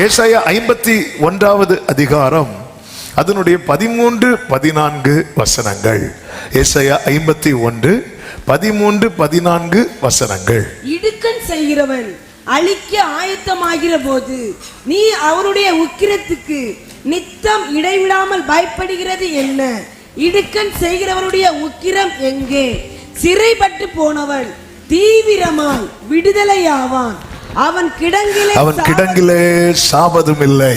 ஏசாயா 51வது அதிகாரம் அதனுடைய 13, 14 வசனங்கள். ஏசாயா 51, 13, 14 வசனங்கள். இடுக்கண் செய்கிறவன் அழிக்க ஆயத்தமாகிற போது நீ அவருடைய உக்கிரத்துக்கு நித்தம் இடைவிடாமல் பயப்படுகிறது என்ன? இடுக்கண் செய்கிறவருடைய உக்கிரம் எங்கே? சிறைப்பட்டு போனவன் தீவிரமாய் விடுதலையாவான். அவன் கிடங்கிலே சாபதும் இல்லை,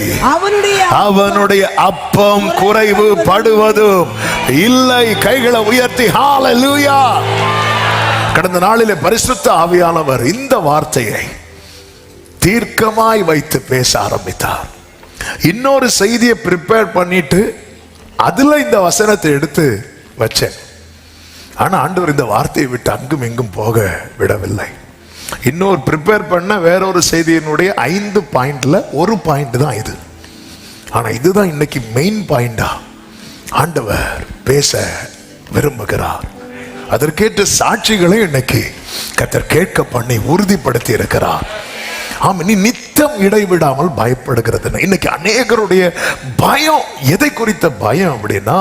அவனுடைய அப்பம் குறைவு படுவதும் இல்லை. கைகளை உயர்த்தி ஹalleluya. கடந்த நாளிலே பரிசுத்த ஆவியானவர் இந்த வார்த்தையை தீர்க்கமாய் வைத்து பேச ஆரம்பித்தார். இன்னொரு செய்தியை ப்ரிப்பேர் பண்ணிட்டு அதுல இந்த வசனத்தை எடுத்து வச்சேன். ஆனா ஆண்டவர் இந்த வார்த்தையை விட்டு அங்கும் இங்கும் போக விடவில்லை. இன்னொரு ப்ரிப்பேர் பண்ண வேறொரு செய்தியினுடைய 5 பாயிண்ட்ல ஒரு பாயிண்ட் தான் இது. ஆனா இதுதான் இன்னைக்கு மெயின் பாயிண்டா ஆண்டவர் பேச விரும்புகிறார். அதற்கேற்ற சாட்சிகளை இன்னைக்கு கர்த்தர் கேட்க பண்ணி உறுதிப்படுத்தி இருக்கிறார். ஆமா, நீ நித்தம் இடைவிடாமல் பயப்படுகிறது. இன்னைக்கு அநேகருடைய பயம் எதை குறித்த பயம் அப்படின்னா,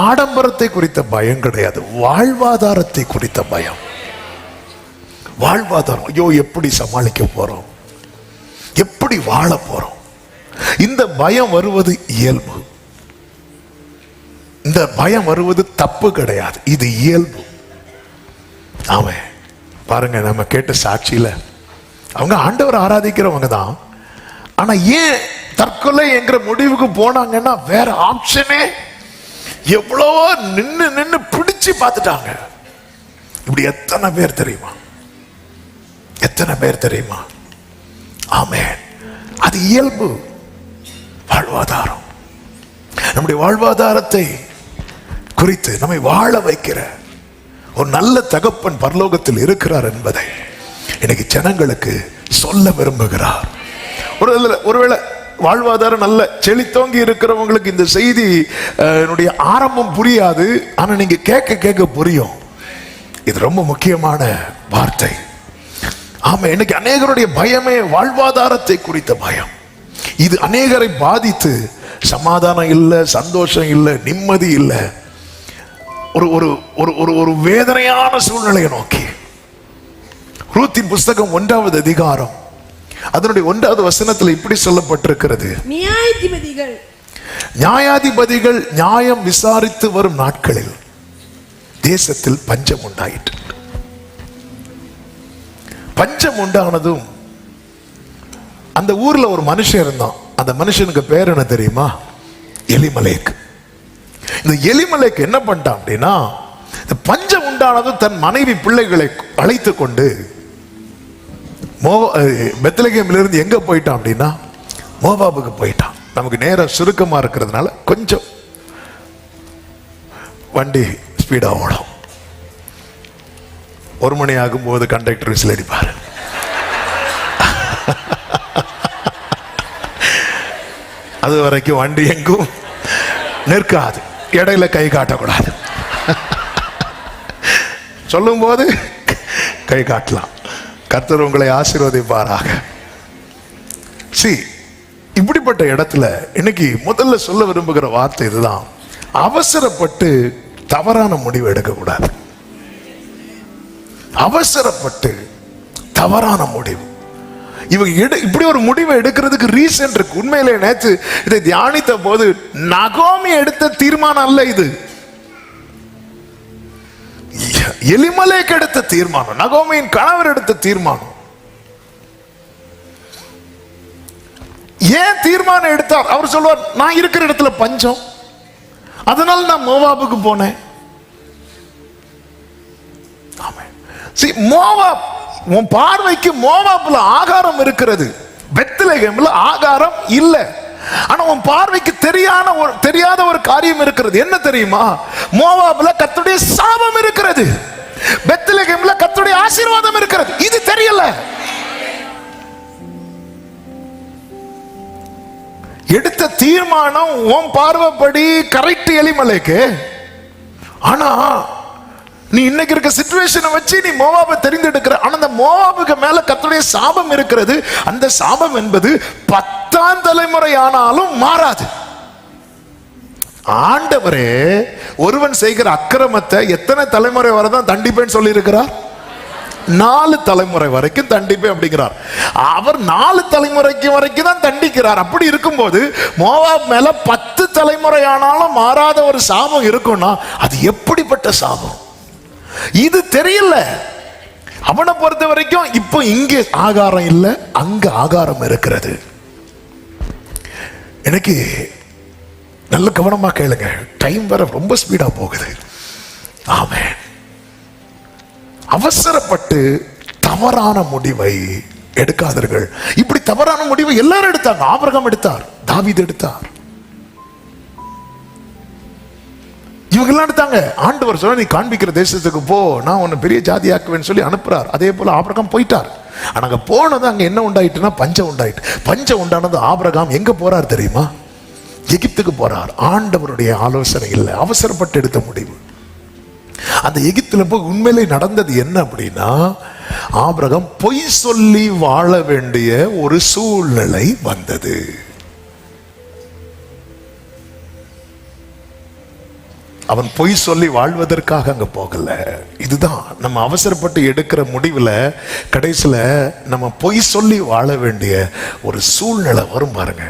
ஆடம்பரத்தை குறித்த பயம் கிடையாது, வாழ்வாதாரத்தை குறித்த பயம். வாழ்வாதாரம், ஐயோ எப்படி சமாளிக்க போறோம், எப்படி வாழ போறோம், இந்த பயம் வருவது இயல்பு. இந்த பயம் வருவது தப்பு கிடையாது, இது இயல்பு. ஆமா, பாருங்க, நம்ம கேட்ட சாட்சியில அவங்க ஆண்டவர் ஆராதிக்கிறவங்க தான். ஆனா ஏன் தற்கொலை என்கிற முடிவுக்கு போனாங்கன்னா, வேற ஆப்ஷனே எவ்வளவோ நின்னு பிடிச்சு பார்த்துட்டாங்க. இப்படி எத்தனை பேர் தெரியுமா, எத்தனை பேர் தெரியுமா? ஆமென். அது இயல்பு, வாழ்வாதாரம். நம்முடைய வாழ்வாதாரத்தை குறித்து நம்மை வாழ வைக்கிற ஒரு நல்ல தகப்பன் பரலோகத்தில் இருக்கிறார் என்பதை இன்னைக்கு ஜனங்களுக்கு சொல்ல விரும்புகிறார். ஒருவேளை வாழ்வாதாரம் நல்ல செழித்தோங்கி இருக்கிறவங்களுக்கு இந்த செய்தி ஆரம்பம் புரியாது. ஆனா நீங்க கேட்க கேட்க புரியும். இது ரொம்ப முக்கியமான வார்த்தை. ஆமா, இன்னைக்கு அநேகருடைய பயமே வாழ்வாதாரத்தை குறித்த பயம். இது அநேகரை பாதித்து சமாதானம் இல்லை, சந்தோஷம் இல்லை, நிம்மதி இல்லை, ஒரு ஒரு ஒரு ஒரு வேதனையான சூழ்நிலையை நோக்கி. ரூத்தின் புஸ்தகம் 1வது அதிகாரம் அதனுடைய 1வது வசனத்தில் இப்படி சொல்லப்பட்டிருக்கிறது: நியாயாதிபதிகள் நியாயம் விசாரித்து வரும் நாட்களில் தேசத்தில் பஞ்சம் உண்டாயிற்று. பஞ்சம் உண்டானதும் அந்த ஊர்ல ஒரு மனுஷன் இருந்தான். அந்த மனுஷனுக்கு பேர் என்ன தெரியுமா? எலிமலேக். இந்த எலிமலேக் என்ன பண்ணிட்டான் அப்படின்னா, இந்த பஞ்சம் உண்டானதும் தன் மனைவி பிள்ளைகளை அழைத்து கொண்டு பெத்லகேமிலிருந்து எங்க போயிட்டான் அப்படின்னா, மோவாபுக்கு போயிட்டான். நமக்கு நேரம் சுருக்கமா இருக்கிறதுனால கொஞ்சம் வண்டி ஸ்பீடா ஓடும். 1 மணி ஆகும் போது கண்டக்டர் விசில் அடிப்பாரு. அது வரைக்கும் வண்டி எங்கும் நிற்காது, இடையில கை காட்டக்கூடாது. சொல்லும் போது கை காட்டலாம். கர்த்தர் உங்களை ஆசீர்வதிப்பாராக. இப்படிப்பட்ட இடத்துல இன்னைக்கு முதல்ல சொல்ல விரும்புகிற வார்த்தை இதுதான்: அவசரப்பட்டு தவறான முடிவு எடுக்கக்கூடாது. அவசரப்பட்டு தவறான முடிவு. இவங்க இப்படி ஒரு முடிவை எடுக்கிறதுக்கு ரீசன் இருக்கு. உண்மையிலே நேற்று இதை தியானித்த போது நகோமி எடுத்த தீர்மானம் அல்ல இது, எலிமலேக் எடுத்த தீர்மானம், நகோமியின் கணவர் எடுத்த தீர்மானம். ஏன் தீர்மானம் எடுத்தார்? அவர் சொல்வார், நான் இருக்கிற இடத்துல பஞ்சம், அதனால நான் மோவாபுக்கு போனேன். மோவாப், உன் பார்வைக்கு மோவாப்ல ஆகாரம் இருக்கிறது, பெத்லகேம்ல ஆகாரம் இல்லை. ஆனா உன் பார்வைக்கு தெரியாத ஒரு காரியம் இருக்கிறது. என்ன தெரியுமா? மோவாப்ல கர்த்தருடைய சாபம் இருக்கிறது, பெத்லகேம்ல கர்த்தருடைய ஆசீர்வாதம் இருக்கிறது. இது தெரியல. எடுத்த தீர்மானம் உன் பார்வைப்படி கரெக்ட் எலிமலேக்கு. ஆனா நீ இன்னைக்கு இருக்க சிச்சுவேஷனை வச்சு நீ மோவாபை தெரிந்தெடுக்கிற. ஆனா அந்த மோவாபுக்கு மேல கர்த்தருடைய சாபம் இருக்கிறது. அந்த சாபம் என்பது 10ஆம் தலைமுறை ஆனாலும் மாறாது. ஆண்டவரே ஒருவன் செய்கிற அக்கிரமத்தை எத்தனை தலைமுறை வரதான் தண்டிப்பேன்னு சொல்லி இருக்கிறார்? 4 தலைமுறை வரைக்கும் தண்டிப்பேன் அப்படிங்கிறார். அவர் 4 தலைமுறைக்கு வரைக்கும் தான் தண்டிக்கிறார். அப்படி இருக்கும்போது மோவாப் மேல 10 தலைமுறை ஆனாலும் மாறாத ஒரு சாபம் இருக்கும்னா அது எப்படிப்பட்ட சாபம்? இது தெரியல. அவனை பொறுத்த வரைக்கும் இப்போ இங்கே ஆகாரம் இல்லை, அங்க ஆகாரம் இருக்கிறது. எனக்கு நல்ல கவனமா கேளுங்க, டைம் வர ரொம்ப ஸ்பீடா போகுது. ஆமென். அவசரப்பட்டு தவறான முடிவை எடுக்காதீர்கள். இப்படி தவறான முடிவை எல்லாரும் எடுத்தாங்க. ஆபிரகாம் எடுத்தார், தாவீது எடுத்தார், இவங்க எல்லாம் எடுத்தாங்க. ஆண்டவர் சொல்ல, நீ காண்பிக்கிற தேசத்துக்கு போ, நான் உன்னை பெரிய ஜாதியாக்குவேன்னு சொல்லி அனுப்புறார். அதே போல ஆபிரகாம் போயிட்டார். ஆனா அங்க போனது அங்க என்ன உண்டாயிட்டுன்னா பஞ்சம் உண்டாயிட்டு. பஞ்சம் உண்டானது ஆபிரகாம் எங்க போறார் தெரியுமா? எகிப்துக்கு போறார். ஆண்டவருடைய ஆலோசனை இல்லை, அவசரப்பட்டு எடுத்த முடிவு. அந்த எகிப்துல போய் உண்மையிலே நடந்தது என்ன அப்படின்னா, ஆபிரகாம் பொய் சொல்லி வாழ வேண்டிய ஒரு சூழ்நிலை வந்தது. அவன் பொய் சொல்லி வாழ்வதற்காக அங்க போகல. இதுதான் நம்ம அவசரப்பட்டு எடுக்கிற முடிவுல கடைசியில நம்ம பொய் சொல்லி வாழ வேண்டிய ஒரு சூழ்நிலை வரும் பாருங்க.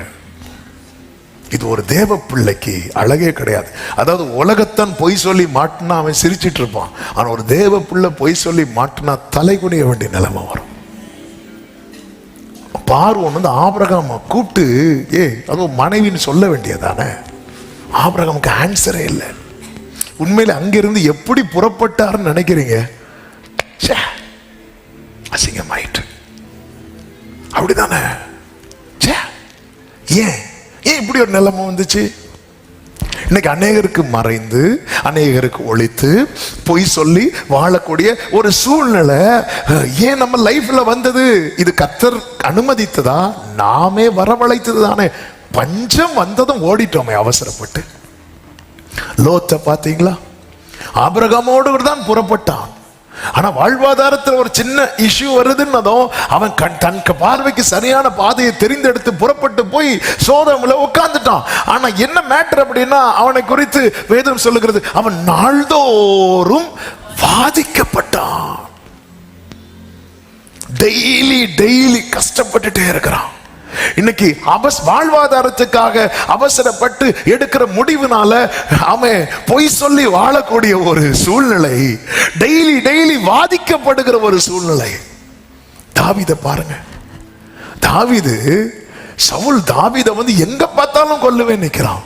இது ஒரு தேவ பிள்ளைக்கு அழகே கிடையாது. அதாவது உலகத்தான் பொய் சொல்லி மாட்டினா அவன் சிரிச்சிட்டு இருப்பான். ஆனா ஒரு தேவ பிள்ளை பொய் சொல்லி மாட்டினா தலை குனிய வேண்டிய நிலைமை வரும். பார்வோன் வந்து ஆபிரகாம கூப்பிட்டு அதுவும் மனைவின்னு சொல்ல வேண்டியதானே. ஆபிரகாமுக்கு ஆன்சரே இல்லை. உண்மையில அங்கிருந்து எப்படி புறப்பட்டாருன்னு நினைக்கிறீங்க? அசிங்கமாயிட்டு அப்படிதானே. ஏன் ஏன் இப்படி ஒரு நிலைமை வந்துச்சு? இன்னைக்கு அநேகருக்கு மறைந்து, அநேகருக்கு ஒழித்து, பொய் சொல்லி வாழக்கூடிய ஒரு சூழ்நிலை ஏன் நம்ம லைஃப்ல வந்தது? இது கர்த்தர் அனுமதித்ததா? நாமே வரவழைத்தது தானே. பஞ்சம் வந்ததும் ஓடிட்டோமே அவசரப்பட்டு. லோத்தை பாத்தீங்களா? ஆபிரகாமோடு தான் புறப்பட்டான். ஆனா வாழ்வாதாரத்தில் ஒரு சின்ன இஷ்யூ வருதுன்னதும் அவன் தன் பார்வைக்கு சரியான பாதையை தெரிந்தெடுத்து புறப்பட்டு போய் சோதோமில் உட்கார்ந்துட்டான். ஆனா என்ன மேட்டர் அப்படின்னா, அவனை குறித்து வேதம் சொல்லுகிறது, அவன் நாள்தோறும் பாதிக்கப்பட்டான். டெய்லி கஷ்டப்பட்டுட்டே இருக்கிறான். இன்னைக்கு வாழ்வாதாரத்துக்காக அவசரப்பட்டு எடுக்கிற முடிவுனால அவன் பொய் சொல்லி வாழக்கூடிய ஒரு சூழ்நிலை, டெய்லி வாதிக்கப்படுகிற ஒரு சூழ்நிலை. தாவீதை பாருங்க. சவுல் தாவீதை வந்து எங்க பார்த்தாலும் கொல்லுவே நிற்கிறான்.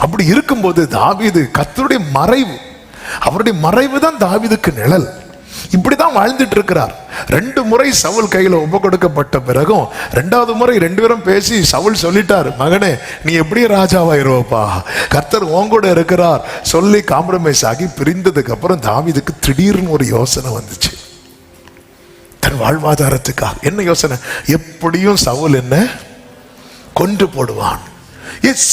அப்படி இருக்கும்போது தாவீது கர்த்தருடைய மறைவு, அவருடைய மறைவு தான் தாவீதுக்கு நிழல். இப்படிதான் வாழ்ந்துட்டு இருக்கிறார். 2 முறை சவுல் கையில ஒப்பு கொடுக்கப்பட்ட பிறகும் 2வது முறை 2 பேரும் பேசி சவுல் சொல்லிட்டார், மகனே நீ எப்படி ராஜாவாயிருவப்பா, கர்த்தர் உங்கூட இருக்கிறார் சொல்லி காம்ப்ரமைஸ் ஆகி பிரிந்ததுக்கு அப்புறம் தாவீதுக்கு திடீர்னு ஒரு யோசனை வந்துச்சு. தன் வாழ்வாதாரத்துக்காக என்ன யோசனை? எப்படியும் சவுல் என்ன கொன்று போடுவான்.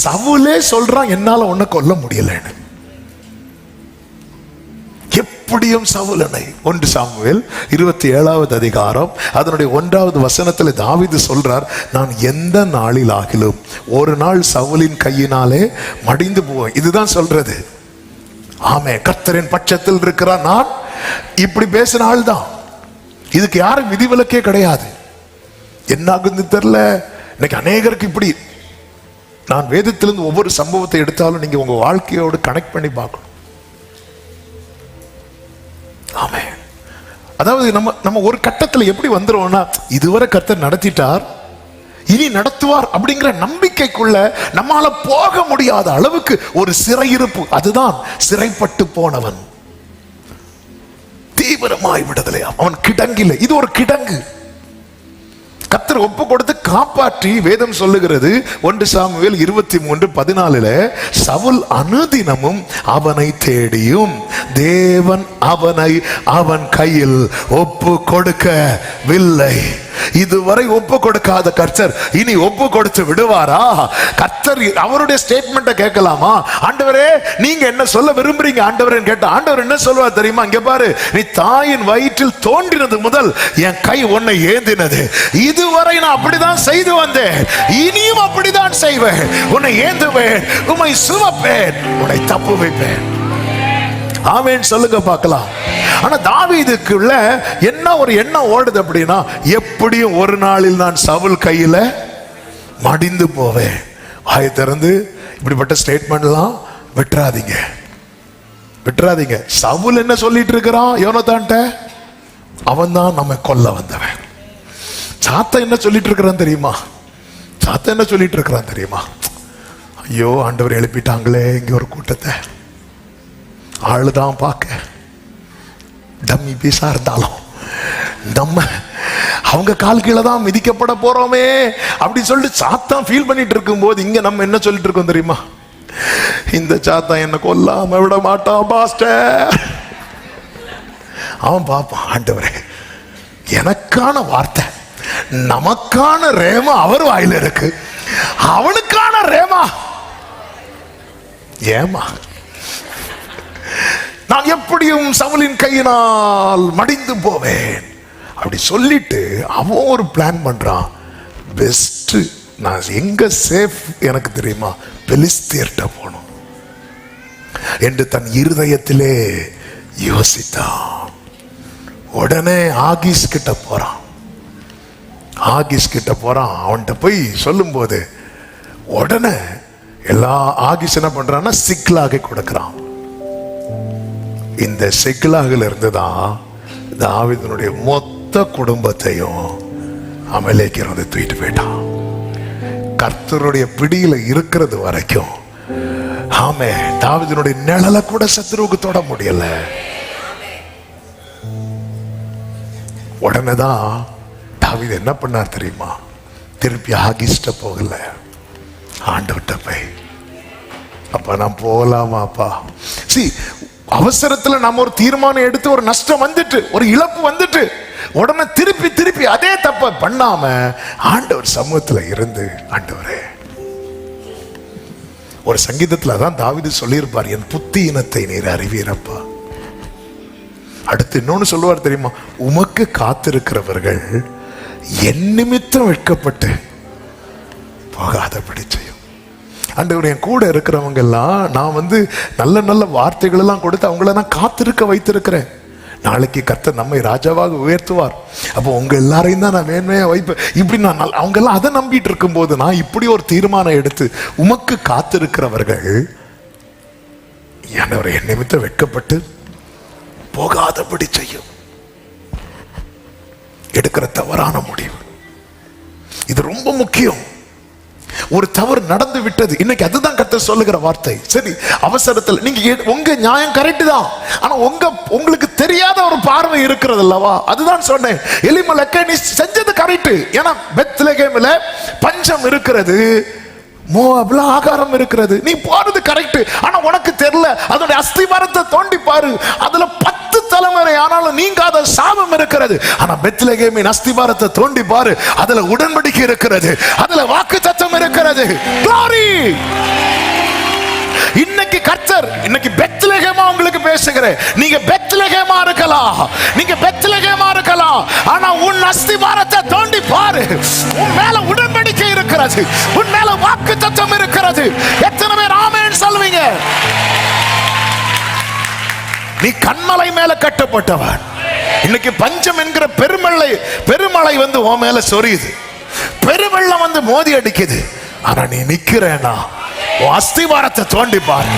சவுலே சொல்றான் என்னால உன்னை கொல்ல முடியலன்னு. எப்படியும் சவுலனை 1 சாமுவேல் 27வது அதிகாரம் அதனுடைய 1வது வசனத்தில் தாவீது சொல்றார், நான் எந்த நாளில் ஆகிலும் ஒரு நாள் சவுலின் கையினாலே மடிந்து போவேன். இதுதான் சொல்றது. ஆமே, கர்த்தரின் பட்சத்தில் இருக்கிறார். நான் இப்படி பேசின ஆள் தான். இதுக்கு யாரும் விதிவிலக்கே கிடையாது. என்ன ஆகுது தெரியல. இன்னைக்கு அநேகருக்கு இப்படி. நான் வேதத்திலிருந்து ஒவ்வொரு சம்பவத்தை எடுத்தாலும் நீங்க உங்க வாழ்க்கையோடு கனெக்ட் பண்ணி பார்க்கணும். ஆமே. அதாவது நம்ம ஒரு கட்டத்தில் எப்படி வந்துருவோம்னா, இதுவரை கர்த்தர் நடத்திட்டார், இனி நடத்துவார் அப்படிங்கிற நம்பிக்கைக்குள்ள நம்மால போக முடியாத அளவுக்கு ஒரு சிறையிருப்பு. அதுதான் சிறைப்பட்டு போனவன் தீவிரமாய் விடுதலை. அவன் கிடங்கில்லை. இது ஒரு கிடங்கு. கர்த்தர் கர்த்தர் ஒப்பு கொடுத்து காப்பாற்றி வேதம் சொல்லுகிறது 1 சாமுவேல் 23:14 சவுல் அனுதினமும் அவனை தேடியும் தேவன் அவனை அவன் கையில் ஒப்பு கொடுக்கவில்லை. இதுவரை ஒப்பு கொடுக்காத கர்த்தர் இனி ஒப்பு கொடுத்து விடுவாரா? கர்த்தர் அவருடைய ஸ்டேட்மெண்ட்டை கேட்கலாமா? ஆண்டவரே நீங்க என்ன சொல்ல விரும்புறீங்க ஆண்டவரே கேட்ட ஆண்டவர் என்ன சொல்வார் தெரியுமா? இங்க பாரு, நீ தாயின் வயிற்றில் தோன்றினது முதல் என் கை உன்னை ஏந்தினது. இதுவரை நான் அப்படிதான் செய்து வந்தேன், இனியும் அப்படிதான் செய்வேன். உன்னை ஏந்துவேன், உன்னை சுமப்பேன், உன்னை தப்பு வைப்பேன். ஆமென் சொல்லுங்க பார்க்கலாம். ஆனா தாவீதுக்குள்ள என்ன ஒரு எண்ணம் ஓடுது அப்படின்னா, எப்படியும் ஒரு நாளில் நான் சவுல் கையில மடிந்து போவேன். வாயை திறந்து இப்படிப்பட்ட ஸ்டேட்மெண்ட்லாம் விட்டுறாதீங்க, விட்டுறாதீங்க. சவுல் என்ன சொல்லிட்டு இருக்கிறான் யோனத்தான்ட்ட? அவன் தான் நம்ம கொல்ல வந்தவன். சாத்தா என்ன சொல்லிட்டு இருக்கிறான் தெரியுமா? சாத்தா என்ன சொல்லிட்டு இருக்கிறான் தெரியுமா? ஐயோ ஆண்டவர் எழுப்பிட்டாங்களே இங்க ஒரு கூட்டத்தை, ஆளுதான் பார்க்க டம்மி பீஸா இருந்தாலும் நம்ம அவங்க கால் கீழே தான் மிதிக்கப்பட போறோமே அப்படி சொல்லிட்டு சாத்தான் ஃபீல் பண்ணிட்டு இருக்கும் போது இங்க நம்ம என்ன சொல்லிட்டு இருக்கோம் தெரியுமா? இந்த சாத்தான் என்ன கொல்லாம விட மாட்டான் பாஸ்டர். அவன் பாப்பான், ஆண்டவரே எனக்கான வார்த்தை, நமக்கான ரேமா அவர் வாயில இருக்கு, அவனுக்கான ரேமா ஏமா நான் எப்படியும் சவுலின் கையினால் மடிந்து போவேன் அப்படி சொல்லிட்டு அவன் ஒரு பிளான் பண்றான். பெஸ்ட் நான் எங்க சேஃப் எனக்கு தெரியுமா? பெலிஸ்தியர்ட்ட போகணும் என்று தன் இருதயத்திலே யோசித்தான். உடனே ஆகீஸ் கிட்ட போறான். ஆகீஸ் கிட்ட போறான். அவன்கிட்ட போய் சொல்லும் போது உடனே எல்லா ஆகீஸ் என்ன பண்றான்னா சிக்லாக கொடுக்கிறான். இந்த சிக்லாகில் இருந்துதான் தாவீதுனுடைய மொத்த குடும்பத்தையும் அமலேக்கியர் வந்து தூக்கிட்டு போயிட்டான். கர்த்தருடைய பிடியில இருக்கிறது வரைக்கும் ஆமே தாவீதுனுடைய நிழலை கூட சத்துருவுக்கு தொட முடியல. உடனேதான் தாவீது என்ன பண்ணார் தெரியுமா? திருப்பி ஆகீஸ்ட போகல, ஆண்டவர்கிட்ட போய் அப்பா நான் போகலாமாப்பா. சி அவசரத்துல நம்ம ஒரு தீர்மானம் எடுத்து ஒரு நஷ்டம் வந்துட்டு ஒரு இழப்பு வந்துட்டு உடனே திருப்பி திருப்பி அதே தப்ப பண்ணாம ஆண்டவர் சமூகத்துல இருந்து, ஆண்டவரே ஒரு சங்கீதத்துல தான் தாவீது சொல்லியிருப்பார், என் புத்தியினத்தை நீர் அறிவீரப்பா. அடுத்து இன்னொன்னு சொல்லுவார் தெரியுமா? உமக்கு காத்திருக்கிறவர்கள் என் நிமித்தம் வெட்கப்பட்டு போகாதபடி செய்யும். ஆண்டவர் என் கூட இருக்கிறவங்க எல்லாம் நான் வந்து நல்ல நல்ல வார்த்தைகள் எல்லாம் கொடுத்து அவங்கள நான் காத்திருக்க வைத்திருக்கிறேன். நாளைக்கு கர்த்தர் நம்மை ராஜாவாக உயர்த்துவார், அப்போ உங்க எல்லாரையும் தான் நான் மேன்மையா வைப்பேன். இப்படி நான் அவங்க எல்லாம் அதை நம்பிட்டு இருக்கும் போது நான் இப்படி ஒரு தீர்மானம் எடுத்து உமக்கு காத்திருக்கிறவர்கள் ஆண்டவர் என் நிமித்தம் வெட்கப்பட்டு போகாதபடி செய்யும். எடுக்கிற தவறான முடிவு இது ரொம்ப முக்கியம். ஒரு தவறு நடந்து விட்டது, இன்னைக்கு அதுதான் கர்த்தர் சொல்லுகிற வார்த்தை. சரி அவசரத்தில் நீங்க உங்க நியாயம் கரெக்ட் தான், ஆனா உங்களுக்கு தெரியாத ஒரு பார்வை இருக்கிறது அல்லவா? அதுதான் சொன்னேன், எலிமலக்கை நீ செஞ்சது கரெக்ட். ஏன்னா பெத்லகேமில் பஞ்சம் இருக்கிறது, மோவாப்ல ஆகாரம் இருக்கிறது, நீ போறது கரெக்ட். ஆனா உனக்கு தெரியல, அதோட அஸ்திவாரத்தை தோண்டி பாரு, அதுல 10 தலைமுறை ஆனாலும் நீங்காத சாபம் இருக்கிறது. ஆனா பெத்லகேமின் அஸ்திவாரத்தை தோண்டி பாரு, அதுல உடன்படிக்கை இருக்கிறது, அதுல வாக்குத்தத்தம் இருக்கிறது. Glory! இன்னைக்கு கர்த்தர் இன்னைக்கு பெத்லகேமா உங்களுக்கு பேசுகிறேன். நீங்க பெத்லகேமா இருக்கலாம், நீங்க பெத்லகேமா இருக்கலாம், ஆனா உன் அஸ்திவாரத்தை தோண்டி பாரு, உன் மேல உடன்படிக்கை இருக்கிறது, உன் மேல வாக்குத்தத்தம் இருக்கிறது. எத்தனை பேர் ஆமென் சொல்வீங்க? நீ கண்மலை மேல கட்டப்பட்டவன். இன்னைக்கு பஞ்சம் என்கிற பெருமழை வந்து உன் மேல சொரியுது, பெருவெள்ளம் வந்து மோதி அடிக்குது, ஆனா நீ நிக்கிறேனா உன் அஸ்திவாரத்தை தோண்டி பாரு.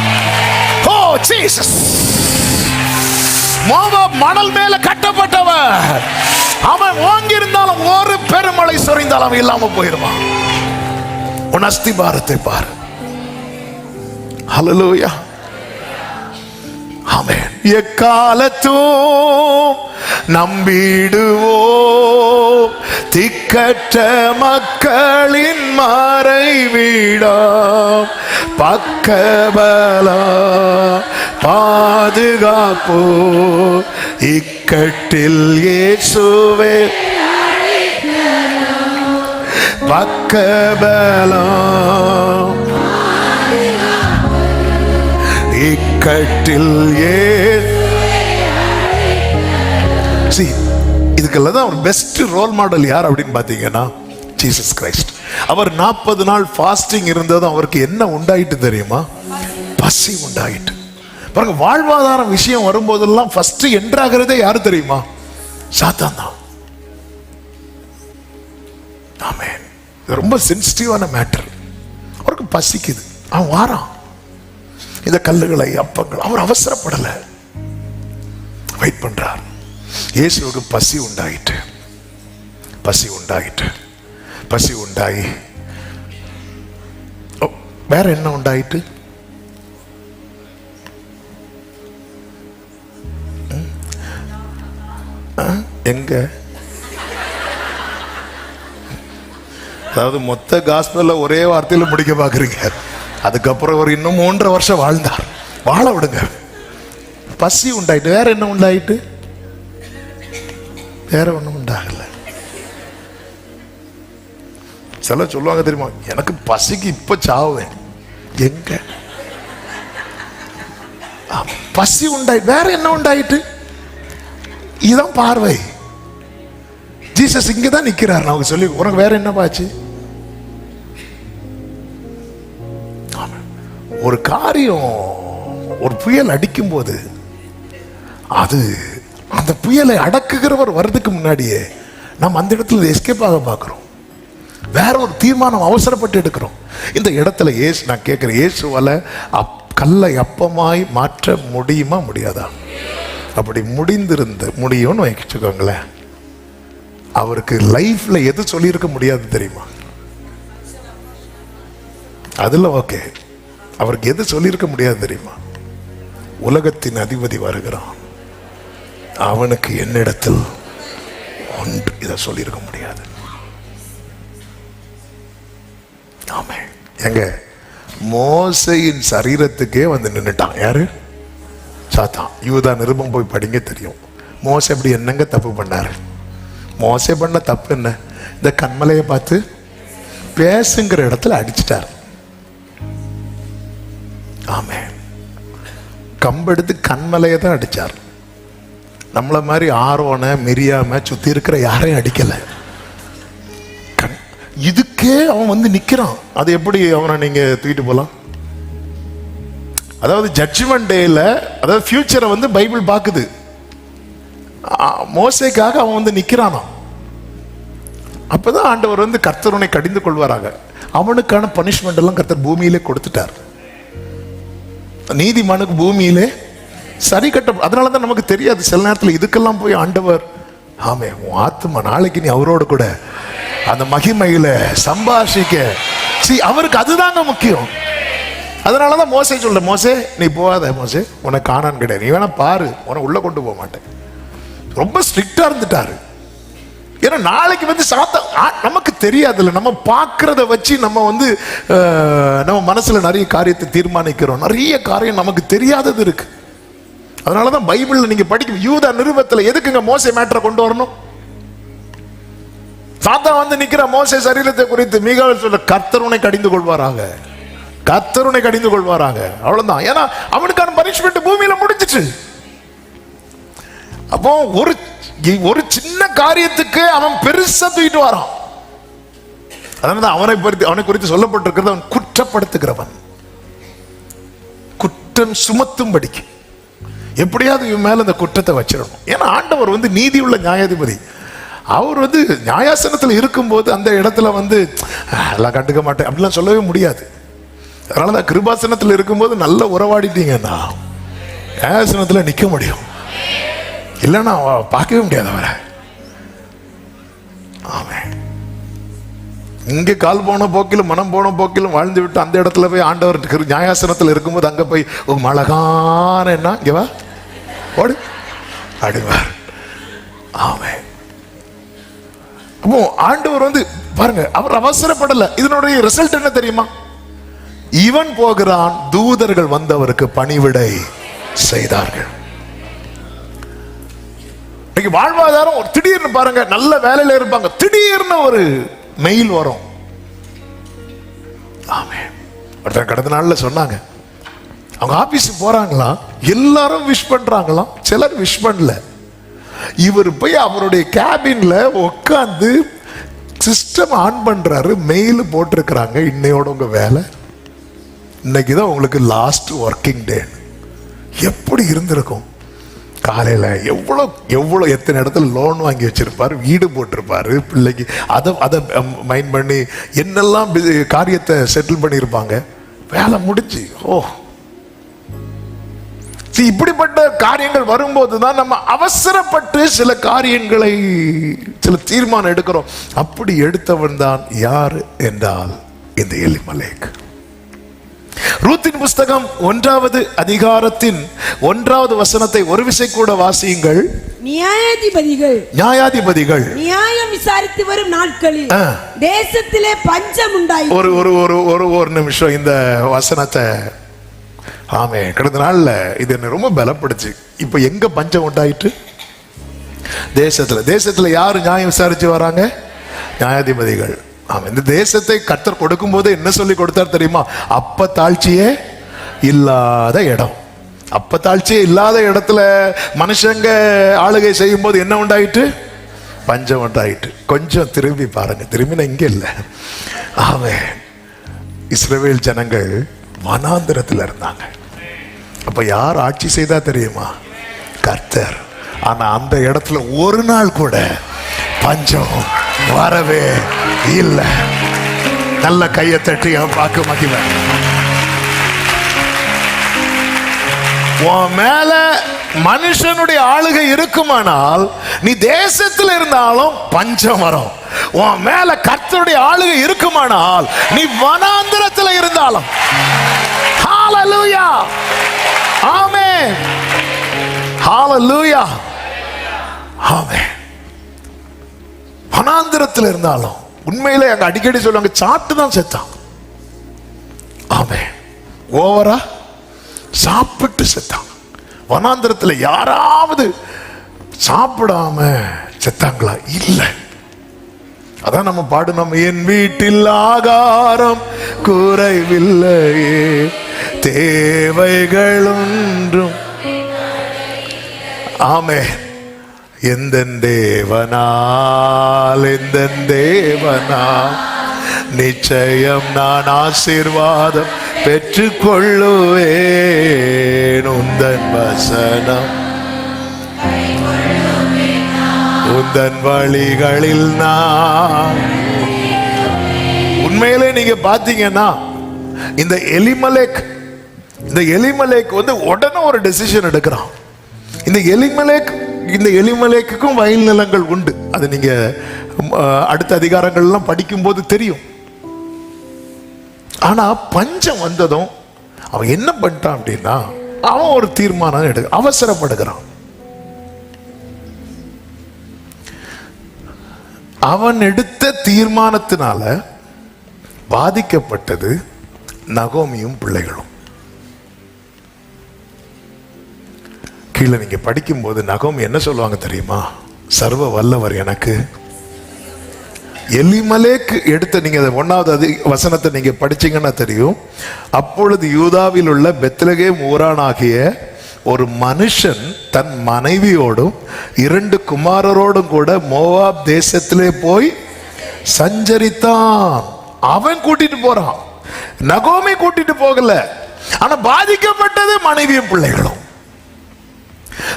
ஓ ஜீசஸ்! மோவாப் மணல் மேல கட்டப்பட்டவன், அவன் ஓங்கி இருந்தாலும் ஒரு பெருமழை சொரிந்தாலும் அவன் இல்லாம போயிருவான். உன் அஸ்திவாரத்தை பாரு. ஹல்லேலூயா, ஆமென். எக்காலத்தும் நம்பிடுவோம். திக்கற்ற மக்களின் மறைவிடம் பக்கபலா பாதுகாப்போ. இக்கட்டில் இயேசுவே பக்கபலம். இக்கட்டில் இதுக்கெல்லாம் தான் ஒரு பெஸ்ட் ரோல் மாடல் யார் அப்படின்னு பாத்தீங்கன்னா ஜீசஸ் கிரைஸ்ட். அவர் 40 நாள் ஃபாஸ்டிங் இருந்ததும் அவருக்கு என்ன உண்டாயிட்டு தெரியுமா? பசி உண்டாயிட்டு. பாருங்க, வாழ்வாதாரம் விஷயம் வரும்போதெல்லாம் ஃபர்ஸ்ட் என்ட்ராகிறதே யாரு தெரியுமா? சாத்தான் தான். ஆமென். ரொம்ப சென்சிட்டிவான மேட்டர். அவருக்கு பசிக்குது, அவன் வாரான். இந்த கல்லுகளை அப்பங்கள், அவர் அவசரப்படல, வெயிட் பண்றார். இயேசுவுக்கு பசி உண்டாயிட்டு, பசி உண்டாயிட்டு, பசி உண்டாயி வேற என்ன உண்டாயிட்டு? எங்க? அதாவது மொத்த காஸ்பல்ல ஒரே வார்த்தையில முடிக்க பாக்குறீங்க. அதுக்கப்புறம் அவர் இன்னும் 3.5 வருஷம் வாழ்ந்தார். வாழ விடுங்க. பசி உண்டாயிட்டு. வேற என்ன உண்டாயிட்டு? வேற ஒண்ணும் உண்டாகல. சில சொல்லுவாங்க தெரியுமா, எனக்கு பசிக்கு இப்ப சாவேன். எங்க? பசி உண்டாயிட்டு. வேற என்ன உண்டாயிட்டு? இதுதான் பார்வை. ஜீசஸ் இங்கதான் நிக்கிறார். நான் சொல்லி, உனக்கு வேற என்ன பாச்சு? ஒரு காரியம், ஒரு புயல் அடிக்கும் போது அது அந்த புயலை அடக்குகிறவர் வர்றதுக்கு முன்னாடியே நம்ம அந்த இடத்துல எஸ்கேப் ஆக பார்க்கிறோம். வேற ஒரு தீர்மானம் அவசரப்பட்டு எடுக்கிறோம். இந்த இடத்துல நான் கேட்கிறேன், இயேசுவால கல்லை அப்பமாய் மாற்ற முடியுமா முடியாதா? அப்படி முடியும்னு வச்சுக்கோங்களேன். அவருக்கு லைஃப்ல எது சொல்லியிருக்க முடியாது தெரியுமா? அதுல ஓகே, அவருக்கு எது சொல்லியிருக்க முடியாது தெரியுமா? உலகத்தின் அதிபதி வருகிறான், அவனுக்கு என்னிடத்தில் ஒன்று, இதை சொல்லியிருக்க முடியாது. ஆமே. எங்க மோசையின் சரீரத்துக்கே வந்து நின்னுட்டான். யாரு? சாத்தான். யூதா நிருபம் போய் படிங்க, தெரியும். மோசை அப்படி என்னங்க தப்பு பண்ணாரு? மோசை பண்ண தப்பு என்ன? இந்த கண்மலையை பார்த்து பேசுங்கிற இடத்துல அடிச்சிட்டார். ஆமே. கம்பெடுத்து கண்மலையை தான் அடிச்சார். நம்மள மாதிரி ஆரோன மிரியாம சுத்தி இருக்கிற யாரையும் அடிக்கல. இதுக்கே அவன் வந்து நிக்கிறான். அது எப்படி அவனை நீங்க தூக்கிட்டு போலாம்? அதாவது ஜட்ஜ்மெண்ட் டேல, அதாவது ஃபியூச்சரை வந்து பைபிள் பாக்குது. மோசேக்காக அவன் வந்து நிக்கிறானா. அப்பதான் ஆண்டவர் வந்து கர்த்தருனை கடிந்து கொள்வாராக. அவனுக்கான பனிஷ்மெண்ட் எல்லாம் கர்த்தர் பூமியிலே கொடுத்துட்டார். நீதிமானுக்கு பூமியிலே சரி கட்ட. அதனாலதான் நமக்கு தெரியாது சில நேரத்தில் இதுக்கெல்லாம் போய் ஆண்டவர், ஆமே உன் ஆத்மா நாளைக்கு நீ அவரோடு கூட அந்த மகிமையில சம்பாஷிக்க. அவருக்கு அதுதாங்க முக்கியம். அதனாலதான் மோசே சொல்ற, மோசே நீ போகாத, மோசே உனக்கு காணான் கிடையாது, நீ வேணா பாரு, உன உள்ள கொண்டு போக மாட்டேன். ரொம்ப ஸ்ட்ரிக்டா இருந்துட்டாரு. ஏன்னா நாளைக்கு வந்து நமக்கு தெரியாதுல்ல, நம்ம பார்க்கறத வச்சு நம்ம வந்து நம்ம மனசுல நிறைய காரியத்தை தீர்மானிக்கிறோம். நிறைய காரியம் நமக்கு தெரியாதது இருக்கு. அதனாலதான் பைபிள்ல நீங்க படிக்கும் யூதா நிருபத்துல எதுக்குங்க மோசே மேட்டரை கொண்டு வரணும்? சாத்தான் வந்து நிக்கிற மோசே சரீரத்தை குறித்து மீகாவேல் சொல்ற, கர்த்தருனை கடிந்து கொள்வாராங்க, கர்த்தருனை கடிந்து கொள்வாராங்க. அவ்வளவுதான். ஏன்னா அவனுக்கான பனிஷ்மெண்ட் பூமியில முடிஞ்சிச்சு. அப்போ ஒரு சின்ன காரியத்துக்கு அவன் பெருசா தூக்கிட்டு வரான். அதனால அவனை குறித்து சொல்லப்பட்டிருக்கிறது, அவன் குற்றப்படுத்துகிறவன், குற்றம் சுமத்தும்படிக்கு எப்படியாவது இவன் மேல அந்த குற்றத்தை வச்சிடணும். ஏன்னா ஆண்டவர் வந்து நீதி உள்ள நியாயாதிபதி. அவர் வந்து நியாயாசனத்தில் இருக்கும்போது அந்த இடத்துல வந்து எல்லாம் கண்டுக்க மாட்டேன் அப்படிலாம் சொல்லவே முடியாது. அதனாலதான் கிருபாசனத்தில் இருக்கும்போது நல்ல உறவாடிட்டீங்கன்னா நியாயாசனத்தில் நிக்க முடியும். இல்லைன்னா பார்க்கவே முடியாது அவரை. ஆமென். இங்க கால் போன போக்கிலும் மனம் போன போக்கிலும் வாழ்ந்து விட்டு அந்த இடத்துல போய் ஆண்டவர் நியாயாசனத்தில் இருக்கும்போது அங்க போய் ஒரு அழகான என்ன இங்க வா ஓடு அடுவார். ஆமென். அப்போ ஆண்டவர் வந்து பாருங்க, அவர் அவசரப்படல. இதனுடைய ரிசல்ட் என்ன தெரியுமா? இவன் போகிறான், தூதர்கள் வந்தவருக்கு பணிவிடை செய்தார்கள். வாழ்வாதாரம் ஒரு திடீர்னு பாருங்க, நல்ல வேலையில இருப்பாங்க, திடீர்னு ஒரு மெயில் வரும். ஆமென். ஒருத்தர் கடந்த நாள்ல சொன்னாங்க, அவங்க ஆபீஸ் போறாங்களாம், எல்லாரும் விஷ் பண்றாங்களாம், சிலர் விஷ் பண்ணல. இவர் போய் அவருடைய கேபின்ல உட்கார்ந்து சிஸ்டம் ஆன் பண்றாரு, மெயில் போட்டிருக்கிறாங்க, இன்னையோட உங்க வேலை, இன்னைக்குதான் உங்களுக்கு லாஸ்ட் ஒர்க்கிங் டே. எப்படி இருந்திருக்கும்? காலையில எவ்வளவு எத்தனை இடத்துல லோன் வாங்கி வச்சிருப்பாரு, வீடு போட்டிருப்பாரு, பிள்ளைக்கு அதை மைண்ட் பண்ணி என்னெல்லாம் காரியத்தை செட்டில் பண்ணியிருப்பாங்க. வேலை முடிஞ்சு இப்படிப்பட்ட காரியங்கள் வரும்போதுதான் நம்ம அவசரப்பட்டு சில காரியங்களை, சில தீர்மானம் எடுக்கிறோம். அப்படி எடுத்தவன் தான் யார் என்றால் இந்த எலிமலேக். ரூத்தின் புஸ்தகம் 1வது அதிகாரத்தின் 1வது வசனத்தை ஒரு விசை கூட வாசியுங்கள். நியாயாதிபதிகள் நியாயம் விசாரித்து வரும் நாட்களில் தேசத்திலே பஞ்சம் உண்டாயிற்று. ஒரு நிமிஷம் இந்த வசனத்தை. ஆமே, கடந்த நாள்ல இது என்ன ரொம்ப பலப்படுச்சு. இப்ப எங்க பஞ்சம் உண்டாயிட்டு? தேசத்துல யாரு நியாயம் விசாரிச்சு வராங்க? நியாயாதிபதிகள். ஆமா, இந்த தேசத்தை கர்த்தர் கொடுக்கும் போது என்ன சொல்லி கொடுத்தார் தெரியுமா? அப்ப தாழ்ச்சியே இல்லாத இடம். அப்ப தாழ்ச்சியே இல்லாத இடத்துல மனுஷங்க ஆளுகை செய்யும் போது என்ன உண்டாயிட்டு? பஞ்சம் உண்டாயிட்டு. கொஞ்சம் திரும்பி பாருங்க, திரும்பின இங்க இல்ல. ஆமே, இஸ்ரவேல் ஜனங்கள் வனாந்திரத்தில் இருந்தாங்க. அப்ப யார் ஆட்சி செய்தா தெரியுமா? கர்த்தர். ஆனா அந்த இடத்துல ஒரு நாள் கூட பஞ்சம் வரவே இல்லை. நல்ல கையை தட்டி பார்க்க மகிழ. உன் மேல மனுஷனுடைய ஆளுகை இருக்குமானால் நீ தேசத்தில் இருந்தாலும் பஞ்சம் வரும். உன் மேல கர்த்தருடைய ஆளுகை இருக்குமானால் நீ வனாந்திரத்தில் இருந்தாலும். ஹalleluya, ஆமென், ஹalleluya, ஆமென். வனாந்திரத்தில் இருந்தாலும் உண்மையிலே அங்க அடிக்கடி சொல்லுவாங்க, சாப்பிட்டு தான் செத்தான். ஆமென். ஓவரா சாப்பிட்டு செத்தான். வனாந்திரத்தில் யாராவது சாப்பிடாம செத்தாங்களா? இல்லை. அதான் நம்ம பாடணும், என் வீட்டில் ஆகாரம் குறைவில்லையே, தேவைகள் ஒன்றும். ஆமென். எந்த தேவனால் நிச்சயம் நான் ஆசீர்வாதம் பெற்றுக்கொள்ளுவேன். உந்தன் வசனம் உந்தன் வழிகளில் நான். உண்மையிலே நீங்க பாத்தீங்கன்னா இந்த எலிமலேக் வந்து உடனே ஒரு டெசிஷன் எடுக்கிறான். இந்த எலிமலேக்குக்கும் வயல் நிலங்கள் உண்டு. அது நீங்க அடுத்த அதிகாரங்கள்லாம் படிக்கும் போது தெரியும். ஆனா பஞ்சம் வந்ததும் அவன் என்ன பண்ணிட்டான் அப்படின்னா, அவன் ஒரு தீர்மானம் அவசரப்படுகிறான். அவன் எடுத்த தீர்மானத்தினால பாதிக்கப்பட்டது நகோமியும் பிள்ளைகளும். கீழே நீங்க படிக்கும் போது நகோமி என்ன சொல்லுவாங்க தெரியுமா? சர்வ வல்லவர் எனக்கு. எலிமலேக் எடுத்த நீங்க 1வது வசனத்தை நீங்க படிச்சீங்கன்னா தெரியும். அப்பொழுது யூதாவில் உள்ள பெத்லகேம் ஊரானாகிய ஒரு மனுஷன் தன் மனைவியோடும் 2 குமாரரோடும் கூட மோவாப் தேசத்திலே போய் சஞ்சரித்தான். அவன் கூட்டிட்டு போறான், நகோமி கூட்டிட்டு போகல. ஆனா பாதிக்கப்பட்டது மனைவியும் பிள்ளைகளும்.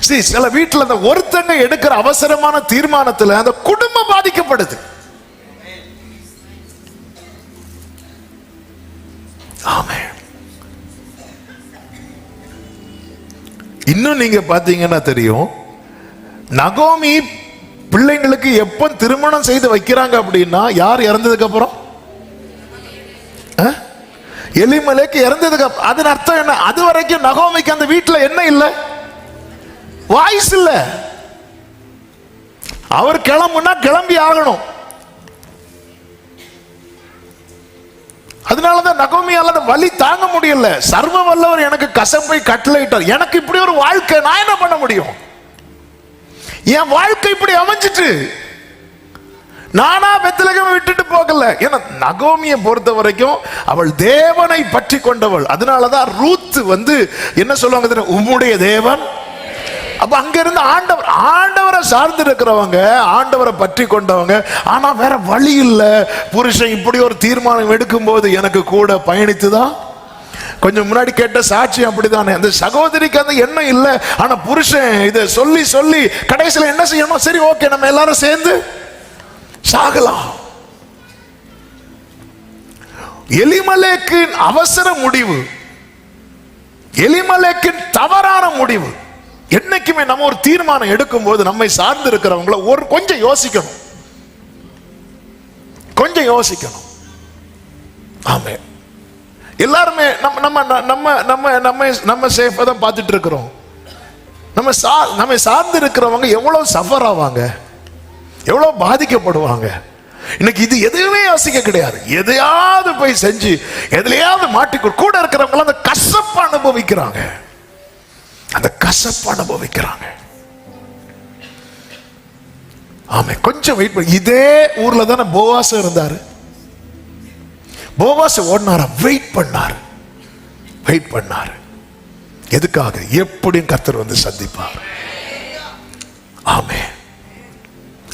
சில வீட்டுல அந்த ஒருத்தங்க எடுக்கிற அவசரமான தீர்மானத்துல அந்த குடும்பம் பாதிக்கப்படுது. ஆமென். இன்னும் நீங்க பாத்தீங்கன்னா தெரியும், நகோமி பிள்ளைங்களுக்கு எப்ப திருமணம் செய்து வைக்கிறாங்க அப்படின்னா, யார் இறந்ததுக்கு அப்புறம்? எலிமலேக் இறந்ததுக்கு அப்புறம். அதன் அர்த்தம் என்ன? அது வரைக்கும் நகோமிக்கு அந்த வீட்டுல என்ன இல்லை? வாய்ஸ் இல்ல. அவர் கிளம்புனா கிளம்பி ஆகணும். அதனாலதான் நகோமியால அந்த வலி தாங்க முடியல. சர்வ வல்லவர் எனக்கு கசப்பை கட்டளையிட்டார். எனக்கு இப்படி ஒரு வாழ்க்கை, நான் என்ன பண்ண முடியும்? என் வாழ்க்கை இப்படி அமைஞ்சிட்டு, நானா பெத்லகேமை விட்டுட்டு போகல. ஏன்னா நகோமியை பொறுத்த வரைக்கும் அவள் தேவனை பற்றி கொண்டவள். அதனாலதான் ரூத் என்ன சொல்லுவாங்க, உம்முடைய தேவன். அப்ப அங்க இருந்து ஆண்டவரை சார்ந்து இருக்கிறவங்க, ஆண்டவரை பற்றி கொண்டவங்க. ஆனா வேற வழி இல்ல. புருஷன் இப்படி ஒரு தீர்மானம் எடுக்கும் போது எனக்கு கூட பயணித்துதான். கொஞ்சம் முன்னாடி கேட்ட சாட்சி அப்படித்தானே. அந்த சகோதரிக்கு அந்த எண்ணம் இல்லை. ஆனா புருஷன் இதை சொல்லி சொல்லி கடைசியில் என்ன செய்யணும்? சரி, ஓகே, நம்ம எல்லாரும் சேர்ந்து சாகலாம். எலிமலேக்கின் அவசர முடிவு, எலிமலேக்கின் தவறான முடிவு. என்னைக்குமே நம்ம ஒரு தீர்மானம் எடுக்கும் போது நம்மை சார்ந்து இருக்கிறவங்கள கொஞ்சம் யோசிக்கணும், கொஞ்சம் யோசிக்கணும். ஆமே, எல்லாருமே நம்ம நம்ம நம்ம நம்ம நம்ம நம்ம சேஃபா தான் பார்த்துட்டு இருக்கிறோம். நம்ம சார்ந்து இருக்கிறவங்க எவ்வளவு சஃபர் ஆவாங்க, எவ்வளவு பாதிக்கப்படுவாங்க. இன்னைக்கு இது எதுவுமே யோசிக்க கிடையாது. எதையாவது போய் செஞ்சு எதுலையாவது மாட்டிக்கொள். கூட இருக்கிறவங்க அந்த கசப்பு அனுபவிக்கிறாங்க, அந்த கசப்பு அனுபவிக்கிறாங்க. ஆமே, கொஞ்சம் வெயிட் பண்ணி. இதே ஊர்ல தானே போவாஸ் இருந்தாரு. போவாஸ் ஓடினாரா? வெயிட் பண்ணாரு, வெயிட் பண்ணாரு. எதுக்காக? எப்படியும் கர்த்தர் சந்திப்பார். ஆமே,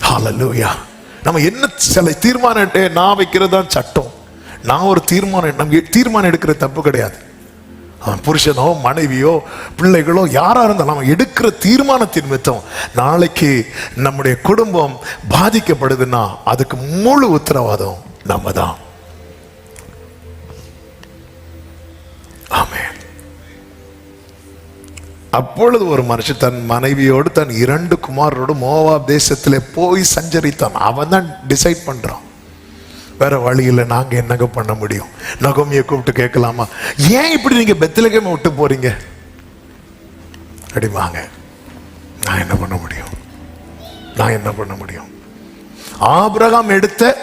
ஹல்லேலூயா. நம்ம என்ன சில தீர்மானம் நான் வைக்கிறது தான் சட்டம். நான் ஒரு தீர்மானம் எடுக்கிற தப்பு கிடையாது. அவன் புருஷனோ மனைவியோ பிள்ளைகளோ யாரா இருந்தாலும் நம்ம எடுக்கிற தீர்மானத்தின் நிமித்தம் நாளைக்கு நம்முடைய குடும்பம் பாதிக்கப்படுதுன்னா அதுக்கு முழு உத்தரவாதம் நம்ம தான். ஆமென். அப்பொழுது ஒரு மனுஷன் தன் மனைவியோடு தன் 2 குமாரோடு மோவாப் தேசத்திலே போய் சஞ்சரித்தான். அவன் தான் டிசைட் பண்றான். வேற வழியில் நாங்க என்னங்க பண்ண முடியும்? நகோமியை கூப்பிட்டு கேட்கலாமா, ஏன் இப்படி நீங்க பெத்லகேமை விட்டு போறீங்க அப்படிவாங்க. நான் என்ன பண்ண முடியும்? நான் என்ன பண்ண முடியும்? ஆபிரகாம் எடுத்த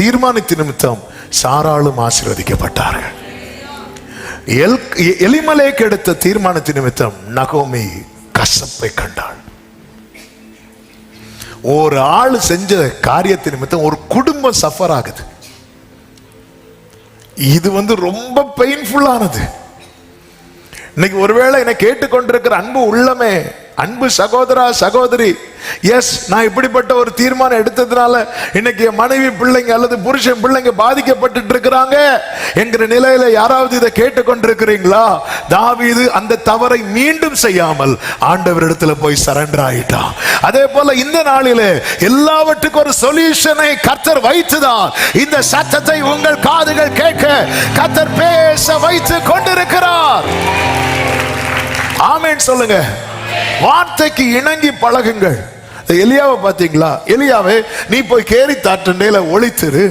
தீர்மானத்தின் நிமித்தம் சாராளும் ஆசீர்வதிக்கப்பட்டார்கள். எலிமலேக் எடுத்த தீர்மானத்தின் நிமித்தம் நகோமி கசப்பை கண்டாள். ஒரு ஆள் செஞ்ச காரியத்தின் நிமித்தம் ஒரு குடும்பம் சஃபர் ஆகுது. இது ரொம்ப பெயின்ஃபுல்லானது. இன்னைக்கு ஒருவேளை என்னை கேட்டுக்கொண்டிருக்கிற அன்பு உள்ளமே, அன்பு சகோதரா சகோதரி, எஸ், நான் இப்படிப்பட்ட ஒரு தீர்மானம் எடுத்ததுனால இன்னைக்கு என் மனைவி பிள்ளைங்க அல்லது புருஷன் பிள்ளைங்க பாதிக்கப்பட்டு இருக்கிறாங்க என்கிற நிலையில யாராவது இதை கேட்டுக்கொண்டிருக்கிறீங்களா? தாவீது அந்த தவறை மீண்டும் செய்யாமல் ஆண்டவரிடத்துல போய் சரண்டர் ஆயிட்டான். அதே போல இந்த நாளிலே எல்லாவற்றுக்கும் ஒரு சொல்யூஷனை கர்த்தர் வைத்துதான் இந்த சத்தத்தை உங்கள் காதுகள் கேட்க கர்த்தர் பேச வைத்து கொண்டிருக்கிறார். ஆமென் சொல்லுங்க. வார்த்தைக்கு இணங்கி பழகுங்கள். எலியாவை பாத்தீங்களா? எலியாவே, நீ போய் கேரி தாற்றண்டையில ஒளித்திரு.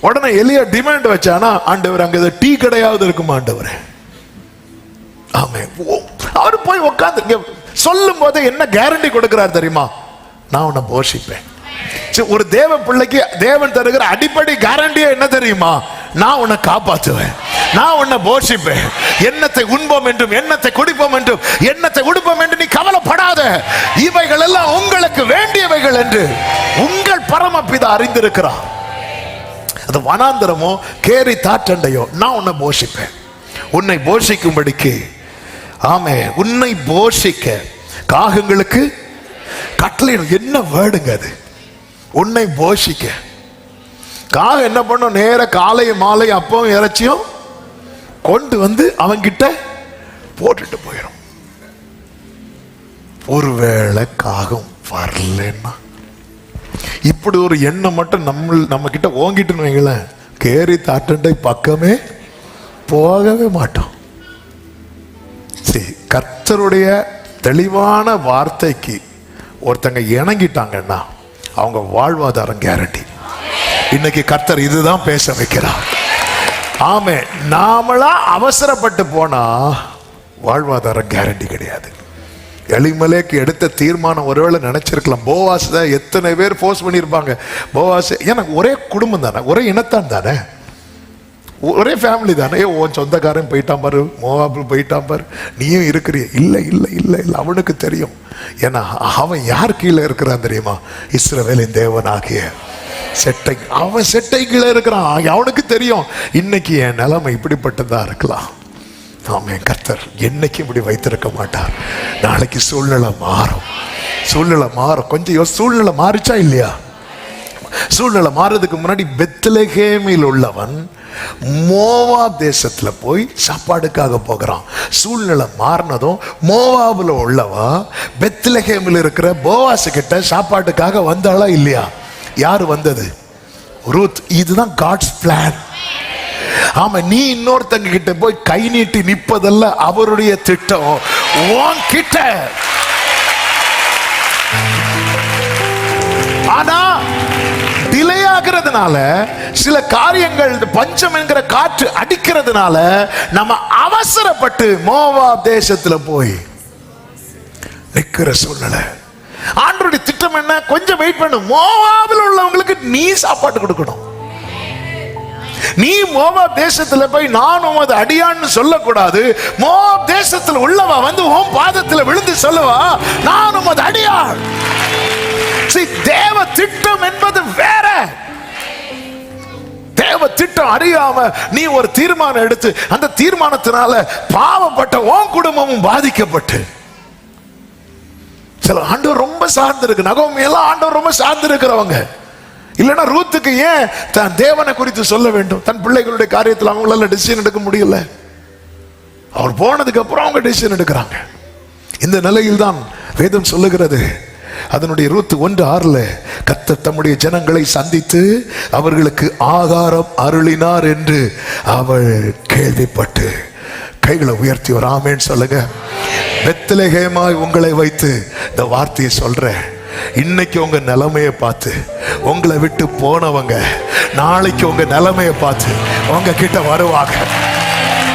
உடனே எலியா டிமாண்ட் வச்சானா, ஆண்டவர் அங்க டீ கடையாவது இருக்குமா ஆண்டவரே? ஆமே. அவரு போய் உட்கார்ந்து சொல்லும் போது என்ன கேரண்டி கொடுக்கிறார் தெரியுமா? நான் உன்னை போஷிப்பேன். ஒரு தேவ பிள்ளைக்கு தேவன் தருகிற அடிப்படை கேரண்டியா என்ன தெரியுமா? நான் உன்னை காப்பாற்றுவேன், நான் உன்னை போஷிப்பேன். எண்ணத்தை உண்போம் என்றும் எண்ணத்தை குடிப்போம் என்றும் எண்ணத்தை உடுப்போம் என்று நீ கவலைப்படாத, இவைகள் எல்லாம் உங்களுக்கு வேண்டியவைகள் என்று உங்கள் பரமபிதா அறிந்திருக்கிறார். அது வனாந்தரமோ கேரி தாற்றண்டையோ, நான் உன்னை போஷிப்பேன். உன்னை போஷிக்கும்படிக்கு, ஆமே, உன்னை போஷிக்க காகங்களுக்கு கட்டளை. என்ன வேர்டுங்க அது? உன்னை போஷிக்க. காக என்ன பண்ணும்? நேர காலை மாலை அப்பவும் இறைச்சியும் கொண்டு அவங்கிட்ட போட்டுட்டு போயிடும். ஒருவேளை காகம் வரலன்னா, இப்படி ஒரு எண்ணம் மட்டும் நம்ம கிட்ட ஓங்கிட்டுன்னு வைங்களேன், கேரி தாட்டண்டை பக்கமே போகவே மாட்டோம். சரி, கர்த்தருடைய தெளிவான வார்த்தைக்கு ஒருத்தங்க இணங்கிட்டாங்கன்னா அவங்க வாழ்வாதாரம் கேரண்டி. இன்னைக்கு கர்த்தர் இதுதான் பேச வைக்கிறார். ஆமே, நாமளா அவசரப்பட்டு போனா வாழ்வாதாரம் கேரண்டி கிடையாது. எலிமலேக்கு எடுத்த தீர்மானம் ஒருவேளை நினைச்சிருக்கலாம். போவாஸ் தான் எத்தனை பேர் போர்ஸ் பண்ணியிருப்பாங்க. போவாஸ் எனக்கு ஒரே குடும்பம் தானே, ஒரே இனத்தான் தானே, ஒரே ஃபேமிலி தானே. உன் சொந்தக்காரன் போயிட்டான் பாரு, மோவாபு போயிட்டான் பாரு, நீயும் இருக்கிறிய. இல்லை இல்லை இல்லை இல்லை, அவனுக்கு தெரியும். ஏன்னா அவன் யார் கீழே இருக்கிறான் தெரியுமா? இஸ்ரவேலின் தேவனாகிய செட்டை. அவன் செட்டை கீழே இருக்கிறான். அவனுக்கு தெரியும் இன்னைக்கு என் நிலைமை இப்படிப்பட்டதா இருக்கலாம். ஆமென். கர்த்தர் என்னைக்கு இப்படி வைத்திருக்க மாட்டார். நாளைக்கு சூழ்நிலை மாறும், சூழ்நிலை மாறும். கொஞ்சம் சூழ்நிலை மாறிச்சா இல்லையா? சூழ்நிலை மாறுறதுக்கு முன்னாடி பெத்லகேமில் உள்ளவன் மோவாப் தேசத்துல போய் சாப்பாடுக்காக போகிறான். சூழ்நிலை மாறினதும் மோவாபுல உள்ளவா பெத்லகேமில் இருக்கிற போவாஸ் கிட்ட சாப்பாட்டுக்காக வந்தாளா இல்லையா? யாரு வந்தது? ரூத். இதுதான் காட்ஸ் பிளான். ஆமா, நீ இன்னொருத்தங்க கிட்ட போய் கை நீட்டி நிப்பதல்ல அவருடைய திட்டம். கிட்ட ஆனா டிலே ஆகிறதுனால, சில காரியங்கள் பஞ்சம் என்கிற காற்று அடிக்கிறதுனால நம்ம அவசரப்பட்டு மோவாப் தேசத்துல போய் நிக்கிற சூழ்நிலை. ஆண்டவருடைய திட்டம் என்ன? கொஞ்சம் வெயிட் பண்ணு. மோவாபில் உள்ளவங்களுக்கு நீ சாப்பாடு கொடுக்கணும். நீ மோவாப் தேசத்துல போய் நான் உமது அடியான்னு சொல்லக்கூடாது. மோவாப் தேசத்துல உள்ளவா வந்து உன் பாதத்துல விழுந்து சொல்லுவா, நான் உமது அடியான். தேவ திட்டம் என்பது வேற. தேவ திட்டம் அறியாம நீ ஒரு தீர்மானம் எடுத்து அந்த தீர்மானத்தினால பாவப்பட்ட உன் குடும்பமும் பாதிக்கப்பட்டு, சில ஆண்டவர் ரொம்ப சார்ந்து இருக்கு. நகோமி எல்லாம் ஆண்டவர் ரொம்ப சார்ந்து இருக்கிறவங்க. இல்லைன்னா ரூத்துக்கு ஏன் தன் தேவனை குறித்து சொல்ல வேண்டும்? தன் பிள்ளைகளுடைய காரியத்தில் அவங்களால டிசிஷன் எடுக்க முடியல. அவர் போனதுக்கு அப்புறம் அவங்க டிசிஷன் எடுக்கிறாங்க. இந்த நிலையில் தான் வேதம் சொல்லுகிறது, அதனுடைய ரூத் 1:6 கர்த்தர் தம்முடைய ஜனங்களை சந்தித்து அவர்களுக்கு ஆகாரம் அருளினார் என்று அவள் கேள்விப்பட்டு. கைகளை உயர்த்தி ஒரு ஆமென் சொல்லுங்க. பெத்லகேமாய் உங்களை வைத்து இந்த வார்த்தையை சொல்றேன். இன்னைக்கு உங்க நிலைமையை பார்த்து உங்களை விட்டு போனவங்க நாளைக்கு உங்க நிலைமையை பார்த்து உங்க கிட்ட வருவாங்க.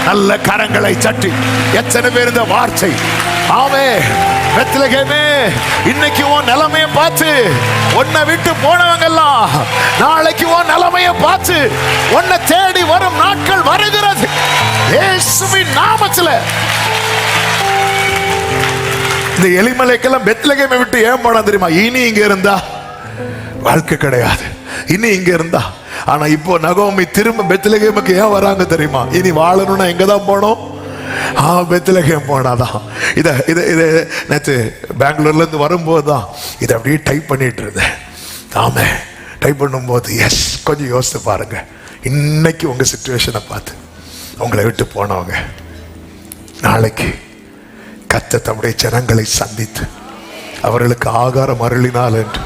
நல்ல கரங்களை தட்டி எத்தனை பேர் இந்த வார்த்தை ஆமே. பெத்லகேமே, இன்னைக்கு உன் நிலைமையை பார்த்து உன்னை விட்டு போனவங்க எல்லாம் நாளைக்கு உன் நிலைமையை பார்த்து உன்னை தேடி வரும் நாட்கள் வருகிறது இயேசுவின் நாமத்தில். இந்த எலிமலேக்கெல்லாம் பெத்லகேமை விட்டு ஏன் போனா தெரியுமா? இனி இங்க இருந்தா வாழ்க்கை கிடையாது, இனி இங்க இருந்தா. ஆனா இப்போ நகோமி திரும்ப பெத்லகேமுக்கு ஏன் வராங்க தெரியுமா? இனி வாழணும்னா எங்கதான் போனோம்? பெத்லகேம் போனாதான். இதை நேற்று பெங்களூர்ல இருந்து வரும்போது தான் இதை அப்படியே டைப் பண்ணிட்டு இருந்தேன். ஆமே, டைப் பண்ணும்போது எஸ், கொஞ்சம் யோசித்து பாருங்க. இன்னைக்கு உங்க சிச்சுவேஷனை பார்த்து உங்களை விட்டு போனவங்க நாளைக்கு கர்த்தர் தம்முடைய ஜனங்களை சந்தித்து அவர்களுக்கு ஆகாரம் அருளினார் என்று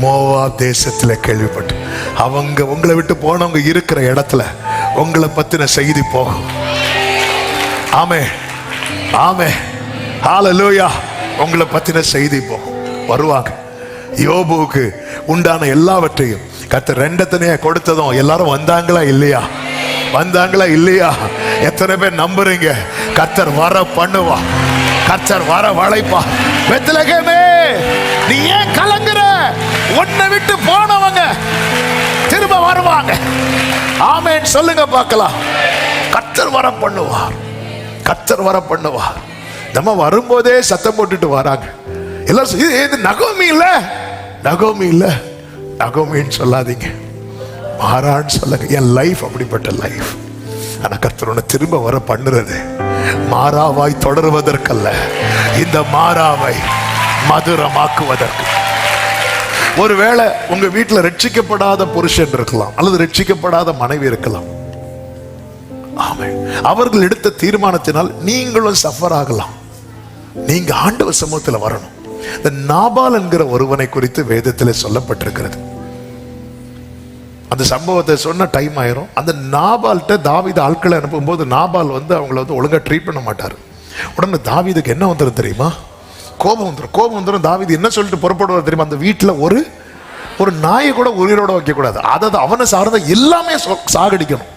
மோவாப் தேசத்தில் கேள்விப்பட்டு அவங்க உங்களை விட்டு போனவங்க இருக்கிற இடத்துல உங்களை பத்தின செய்தி போகும். ஆமே ஆமே, ஹல்லேலூயா. உங்களை பத்தின செய்தி போகும், வருவாங்க. யோபுவுக்கு உண்டான எல்லாவற்றையும் கர்த்தர் 2 தனியா கொடுத்ததும் எல்லாரும் வந்தாங்களா இல்லையா? வந்தாங்களா இல்லையா? எத்தனை பேர் நம்புறீங்க? கர்த்தர் வர பண்ணுவா, கர்த்தர் வர வளைப்பா. பெத்லகேமே, நீ ஏன் கலங்குற? உன்னை விட்டு போனவங்க திரும்ப வருவாங்க. ஆமென் சொல்லுங்க பார்க்கலாம். கர்த்தர் வர பண்ணுவார், கர்த்தர் வர பண்ணுவார். நம்ம வரும்போதே சத்தம் போட்டுட்டு வராங்க. எல்லாம் இது நகோமி இல்ல, நகோமி இல்ல, நகோமின்னு சொல்லாதீங்க, மாறான்னு சொல்லுங்க. என் லைஃப் அப்படிப்பட்ட லைஃப். ஆனா கர்த்தர் உன்னை திரும்ப வர பண்ணுறது மாறாவாய் தொடருவதற்கல்ல, இந்த மாறாவை மதுரமாக்குவதற்கு. ஒருவேளை உங்க வீட்டில் ரட்சிக்கப்படாத புருஷன் இருக்கலாம், அல்லது ரட்சிக்கப்படாத மனைவி இருக்கலாம். ஆமென். அவர்கள் எடுத்த தீர்மானத்தினால் நீங்களும் சஃபர் ஆகலாம். நீங்க ஆண்டவர் சமூகத்தில் வரணும். இந்த நாபால் என்கிற ஒருவனை குறித்து வேதத்தில் சொல்லப்பட்டிருக்கிறது. அந்த சம்பவத்தை சொன்ன டைம் ஆயிரும். அந்த நாபால்கிட்ட தாவீது ஆட்களை அனுப்பும்போது நாபால் வந்து அவங்கள வந்து ஒழுங்கா ட்ரீட் பண்ண மாட்டார். உடனே தாவீதுக்கு என்ன வந்துடும் தெரியுமா? கோபம் வந்துடும். கோபம் வந்துடும். தாவீது என்ன சொல்லிட்டு புறப்படுவார் தெரியுமா? அந்த வீட்டில் ஒரு நாயை கூட உயிரோட வைக்கக்கூடாது, அதாவது அவனை சார்ந்த எல்லாமே சாகடிக்கணும்.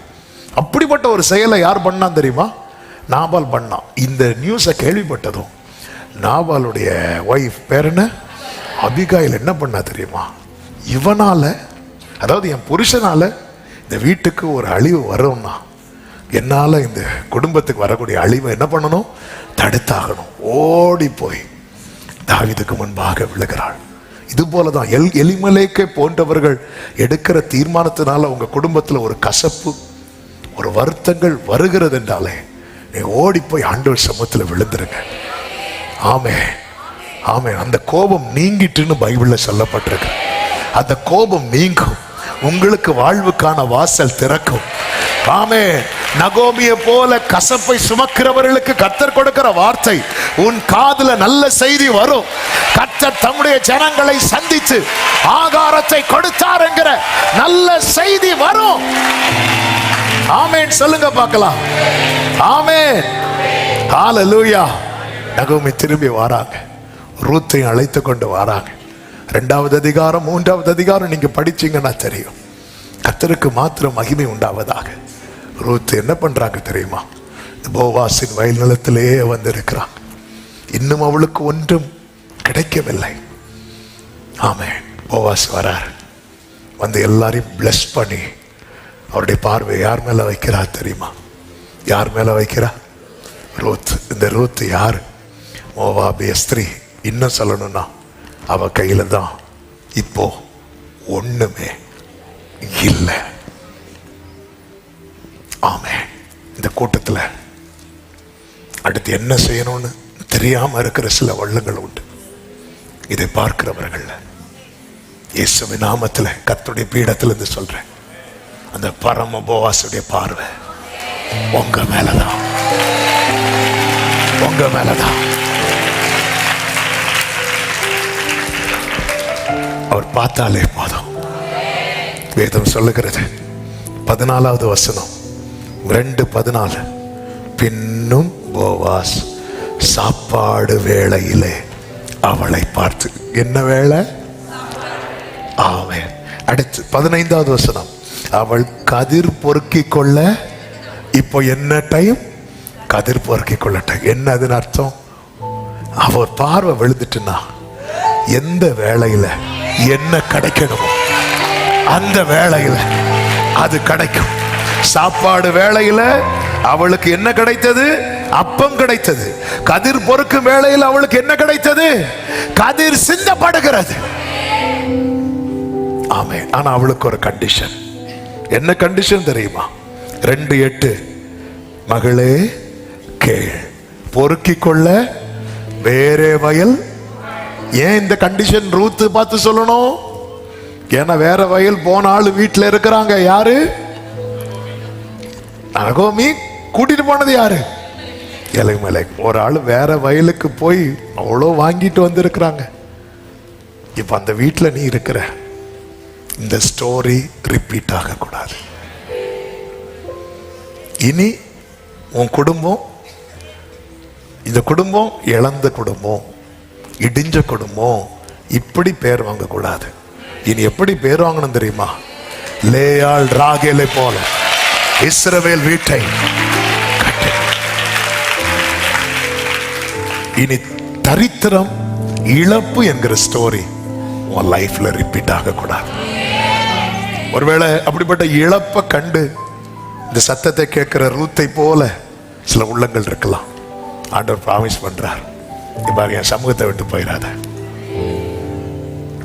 அப்படிப்பட்ட ஒரு செயலை யார் பண்ணான் தெரியுமா? நாபால் பண்ணான். இந்த நியூஸை கேள்விப்பட்டதும் நாபாலுடைய ஒய்ஃப் பேர் என்ன, அபிகாயில் என்ன பண்ணா தெரியுமா? இவனால, அதாவது என் புருஷனால இந்த வீட்டுக்கு ஒரு அழிவு வரும்னா என்னால இந்த குடும்பத்துக்கு வரக்கூடிய அழிவை என்ன பண்ணணும், தடுத்தாகணும். ஓடி போய் தாவீதுக்கு முன்பாக விழுகிறாள். இது போலதான் எலிமலேக்கை போன்றவர்கள் எடுக்கிற தீர்மானத்தினால உங்க குடும்பத்துல ஒரு கசப்பு, ஒரு வருத்தங்கள் வருகிறது என்றாலே நீ ஓடி போய் ஆண்டவர் சமூகத்துல விழுந்துருங்க. ஆமே ஆமே. அந்த கோபம் நீங்கிட்டுன்னு பைபிள்ல சொல்லப்பட்டிருக்கு. அந்த கோபம் நீங்கும், உங்களுக்கு வாழ்வுக்கான வாசல் திறக்கும். ஆமே. நகோமியை போல கசப்பை சுமக்கிறவர்களுக்கு கர்த்தர் கொடுக்கிற வார்த்தை, உன் காதுல நல்ல செய்தி வரும். கர்த்தர் தம்முடைய ஜனங்களை சந்தித்து ஆகாரத்தை கொடுத்தார் என்கிற நல்ல செய்தி வரும். ஆமென் சொல்லுங்க பார்க்கலாம். ஆமென். ஹல்லேலூயா. நகோமி திரும்பி வராங்க, ரூத்தை அழைத்து கொண்டு வராங்க. 2வது அதிகாரம் 3வது அதிகாரம் நீங்க படிச்சீங்கன்னா தெரியும். கர்த்தருக்கு மாத்திரம் மகிமை உண்டாவதாக. ரூத் என்ன பண்றாங்க தெரியுமா? போவாசின் வயல் நிலத்திலேயே வந்திருக்கிறாங்க. இன்னும் அவளுக்கு ஒன்றும் கிடைக்கவில்லை. ஆமென். போவாஸ் வரார், வந்து எல்லாரையும் பிளஸ் பண்ணி அவருடைய பார்வை யார் மேல வைக்கிறா தெரியுமா? யார் மேல வைக்கிறா? ரூத். இந்த ரூத் யாரு? மோவாபிய ஸ்திரீ. இன்னும் சொல்லணும்னா அவ கையில தான் இப்போ ஒண்ணுமே இல்லை. ஆமே. இந்த கூட்டத்தில் அடுத்து என்ன செய்யணும்னு தெரியாம இருக்கிற சில வள்ளங்கள் உண்டு. இதை பார்க்கிறவர்கள் இயேசுவின் நாமத்தில் கர்த்தருடைய பீடத்தில் இருந்து சொல்றேன், அந்த பரம போவாசுடைய பார்வை உங்க மேலதான், உங்க மேலதான். அவர் பார்த்தாலே போதும். வேதம் சொல்லுகிறது 14வது வசனம் 2:14, பின்னும் போவாஸ் சாப்பாடு வேளையிலே அவளை பார்த்து, என்ன வேளை? ஆமென். அடுத்து 15வது வசனம், அவள் கதிர் பொறுக்கிக் கொள்ள, இப்போ என்ன டைம்? கதிர் பொறுக்கிக் கொள்ள டைம். என்ன அதுன்னு அர்த்தம்? அவர் பார்வை விழுந்துட்டுனா எந்த வேளையில என்ன கிடைக்கணுமோ அந்த வேளையில அது கிடைக்கும். சாப்பாடு வேளையில அவளுக்கு என்ன கிடைத்தது? அப்பம் கிடைத்தது. கதிர் பொறுக்கும் வேளையில் அவளுக்கு என்ன கிடைத்தது? கதிர் சிந்தப்படுகிறது. ஆமே. ஆனா அவளுக்கு ஒரு கண்டிஷன். என்ன கண்டிஷன் தெரியுமா? 2:8, மகளே கேள், பொறுக்கிக் கொள்ள வேறே வயல். ஏன் இந்த கண்டிஷன் ரூத் பார்த்து சொல்லணும்? ஏன்னா வேற வயல் போன ஆளு வீட்டுல இருக்கிறாங்க. யாரு? நகோமி கூட்டிட்டு போனது யாரு? எலிமெலேக். ஒரு ஆளு வேற வயலுக்கு போய் அவ்வளோ வாங்கிட்டு வந்திருக்கிறாங்க. இப்ப அந்த வீட்டுல நீ இருக்கிற. இந்த ஸ்டோரி ரிப்பீட் ஆக கூடாது. இனி உன் குடும்பம், இந்த குடும்பம் இழந்த குடும்பம், இடிஞ்ச குடும்பம், இப்படி பேர் வாங்க கூடாது. இனி எப்படி பேர் வாங்கணும் தெரியுமா? லேயாள் ராகேலை போல இஸ்ரவேல் வீட்டை கட்டு. இனி தரித்திரம், இழப்பு என்கிற ஸ்டோரி உன் லைஃப்ல ரிப்பீட் ஆக கூடாது. ஒருவேளை அப்படிப்பட்ட இழப்பை கண்டு இந்த சத்தத்தை கேட்கிற ரூத்தை போல சில உள்ளங்கள் இருக்கலாம். ஆண்டவர் ப்ராமிஸ் பண்றார், இப்ப என் சமூகத்தை விட்டு போயிடாத.